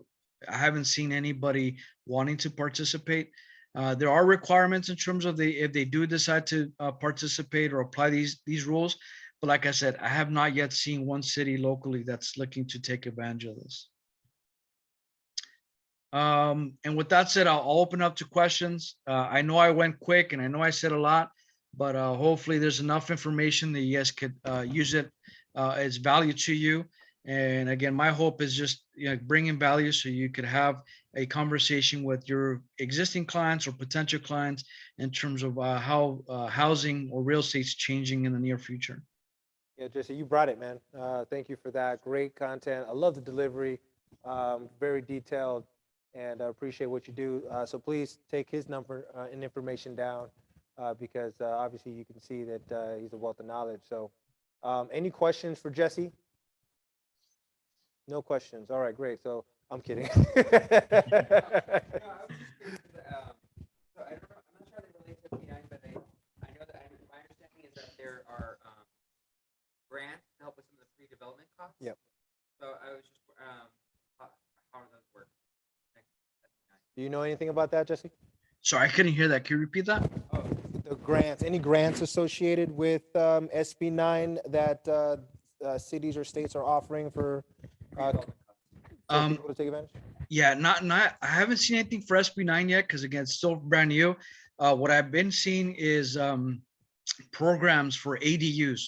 haven't seen anybody wanting to participate. There are requirements in terms of if they do decide to participate or apply these rules. But like I said, I have not yet seen one city locally that's looking to take advantage of this. And with that said, I'll open up to questions. I know I went quick and I know I said a lot, but hopefully there's enough information that you guys could use it as value to you. And again, my hope is just bringing value so you could have a conversation with your existing clients or potential clients in terms of how housing or real estate's changing in the near future. Yeah, Jesse, you brought it, man. Thank you for that. Great content. I love the delivery. Very detailed, and I appreciate what you do. So please take his number and information down because obviously you can see that he's a wealth of knowledge. So any questions for Jesse? No questions. All right, great. So I'm kidding. So I'm not sure they relate to P9, but I know that my understanding is that there are grants to help with some of the pre-development costs. Yep. So I was just, how do those work? Do you know anything about that, Jesse? Sorry, I couldn't hear that. Can you repeat that? Oh, the grants, any grants associated with SB 9 that cities or states are offering for people to take advantage? Yeah, I haven't seen anything for SB 9 yet because again, it's still brand new. What I've been seeing is programs for ADUs.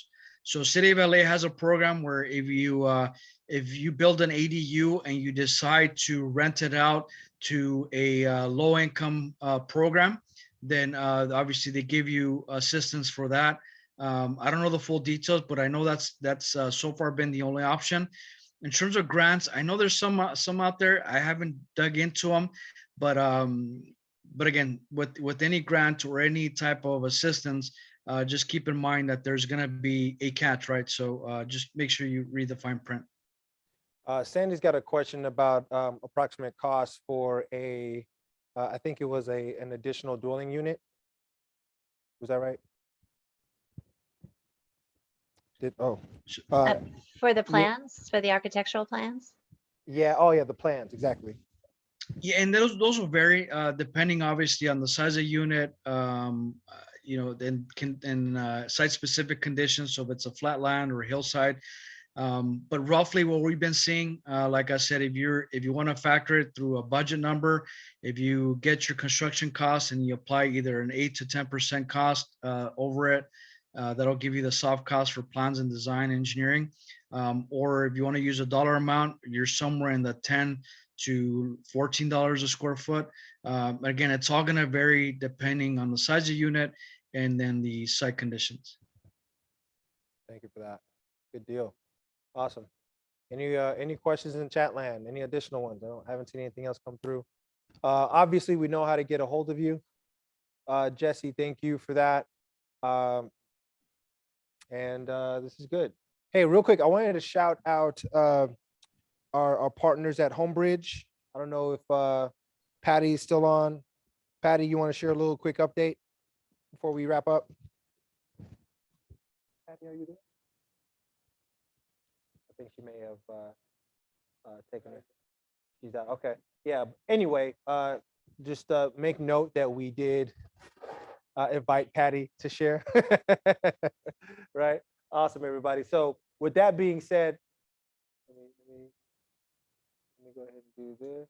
So City of LA has a program where if you build an ADU and you decide to rent it out to a low income program, then obviously they give you assistance for that. I don't know the full details, but I know that's so far been the only option. In terms of grants, I know there's some out there. I haven't dug into them, but again, with any grant or any type of assistance, just keep in mind that there's going to be a catch, right? So just make sure you read the fine print. Sandy's got a question about approximate cost for I think it was an additional dwelling unit. Was that right? For the plans, for the architectural plans? Yeah, oh yeah, the plans, exactly. Yeah, and those will vary depending obviously on the size of unit, then site specific conditions. So if it's a flat land or a hillside, but roughly what we've been seeing, like I said, if you want to factor it through a budget number, if you get your construction costs and you apply either an 8 to 10% cost over it, that'll give you the soft cost for plans and design engineering. Or if you want to use a dollar amount, you're somewhere in the $10 to $14 a square foot. Again, it's all going to vary depending on the size of unit and then the site conditions. Thank you for that. Good deal. Awesome. Any questions in chat land? Any additional ones? I haven't seen anything else come through. Obviously, we know how to get a hold of you. Jesse, thank you for that. This is good. Hey, real quick, I wanted to shout out our partners at Homebridge. I don't know if Patty's still on. Patty, you want to share a little quick update before we wrap up? Patty, are you there? I think she may have taken it. She's out. Okay. Yeah. Anyway, just make note that we did invite Patty to share, right? Awesome, everybody. So with that being said, let me go ahead and do this.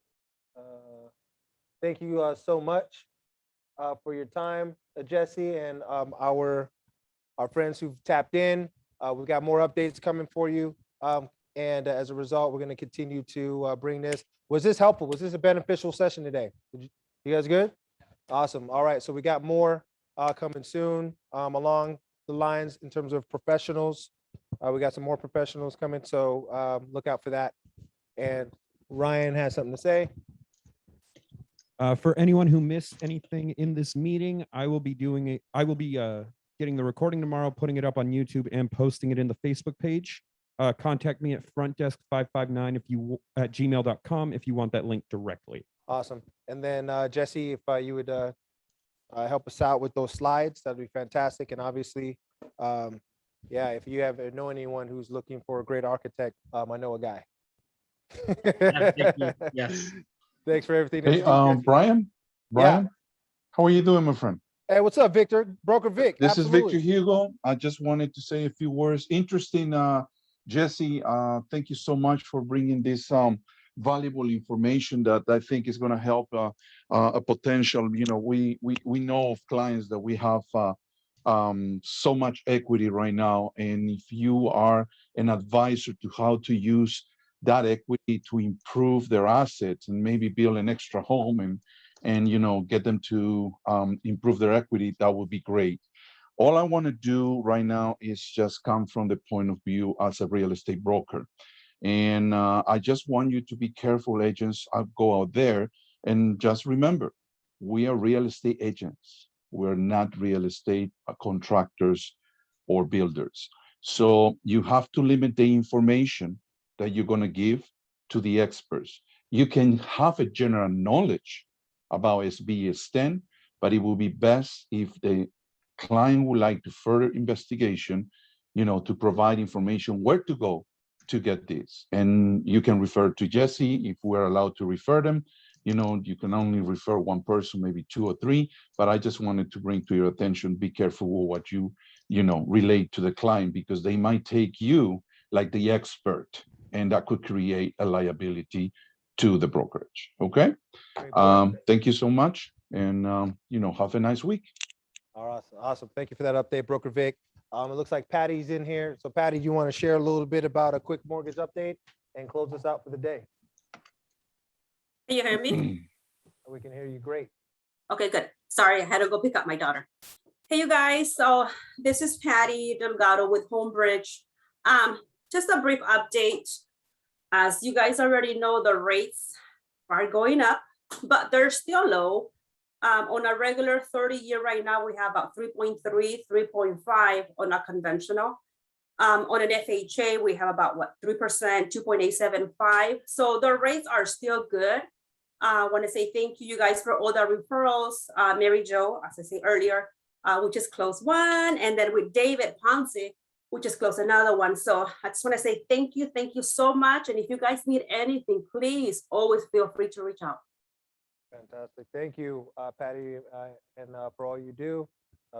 Thank you so much for your time, Jesse, and our friends who've tapped in. We've got more updates coming for you. And as a result, we're going to continue to bring this. Was this helpful? Was this a beneficial session today? You guys good? Awesome. All right. So we got more coming soon along the lines in terms of professionals. We got some more professionals coming. So look out for that. And Ryan has something to say. For anyone who missed anything in this meeting, I will be doing it. I will be getting the recording tomorrow, putting it up on YouTube and posting it in the Facebook page. Contact me at frontdesk559 if you at gmail.com if you want that link directly. Awesome. And then Jesse, if you would help us out with those slides, that'd be fantastic. And obviously, yeah, if you know anyone who's looking for a great architect, I know a guy. Thank you. Yes. Thanks for everything. Hey, Brian, Yeah. how are you doing, my friend? Hey, what's up, Victor? Broker Vic. This Absolutely. is Victor Hugo. I just wanted to say a few words. Interesting, Jesse. Thank you so much for bringing this valuable information that I think is going to help a potential. You know, we know of clients that we have so much equity right now, and if you are an advisor to how to use that equity to improve their assets and maybe build an extra home and you know, get them to improve their equity, that would be great. All I want to do right now is just come from the point of view as a real estate broker. And I just want you to be careful, agents. I'll go out there and just remember, we are real estate agents. We're not real estate contractors or builders. So you have to limit the information that you're going to give to the experts. You can have a general knowledge about SBS 10, but it will be best if the client would like to further investigation, you know, to provide information where to go to get this. And you can refer to Jesse if we're allowed to refer them. You know, you can only refer one person, maybe 2 or 3, but I just wanted to bring to your attention, be careful with what you know, relate to the client, because they might take you like the expert, and that could create a liability to the brokerage. Okay. Thank you so much. And, you know, have a nice week. Awesome. Thank you for that update, Broker Vic. It looks like Patty's in here. So Patty, you want to share a little bit about a quick mortgage update and close us out for the day? Can you hear me? We can hear you great. Okay, good. Sorry, I had to go pick up my daughter. Hey, you guys. So this is Patty Delgado with Homebridge. Just a brief update. As you guys already know, the rates are going up, but they're still low. On a regular 30-year right now, we have about 3.3, 3.5 on a conventional. On an FHA, we have about 3%, 2.875. So the rates are still good. I want to say thank you guys for all the referrals. Mary Jo, as I said earlier, we just closed one, and then with David Ponce, we just closed another one. So I just want to say thank you so much. And if you guys need anything, please always feel free to reach out. Fantastic. Thank you, Patty, and for all you do.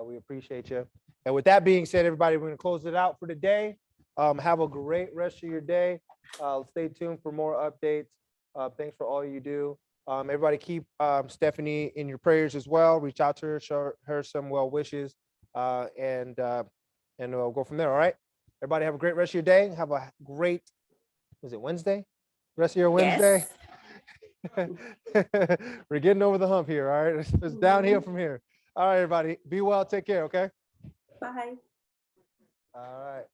We appreciate you. And with that being said, everybody, we're going to close it out for today. Have a great rest of your day. Stay tuned for more updates. Thanks for all you do. Everybody keep Stephanie in your prayers as well. Reach out to her, show her some well wishes, and we'll go from there. All right. Everybody have a great rest of your day. Have a great, is it Wednesday? Rest of your Wednesday? Yes. We're getting over the hump here. All right. It's downhill from here. All right, everybody. Be well. Take care. Okay. Bye. All right.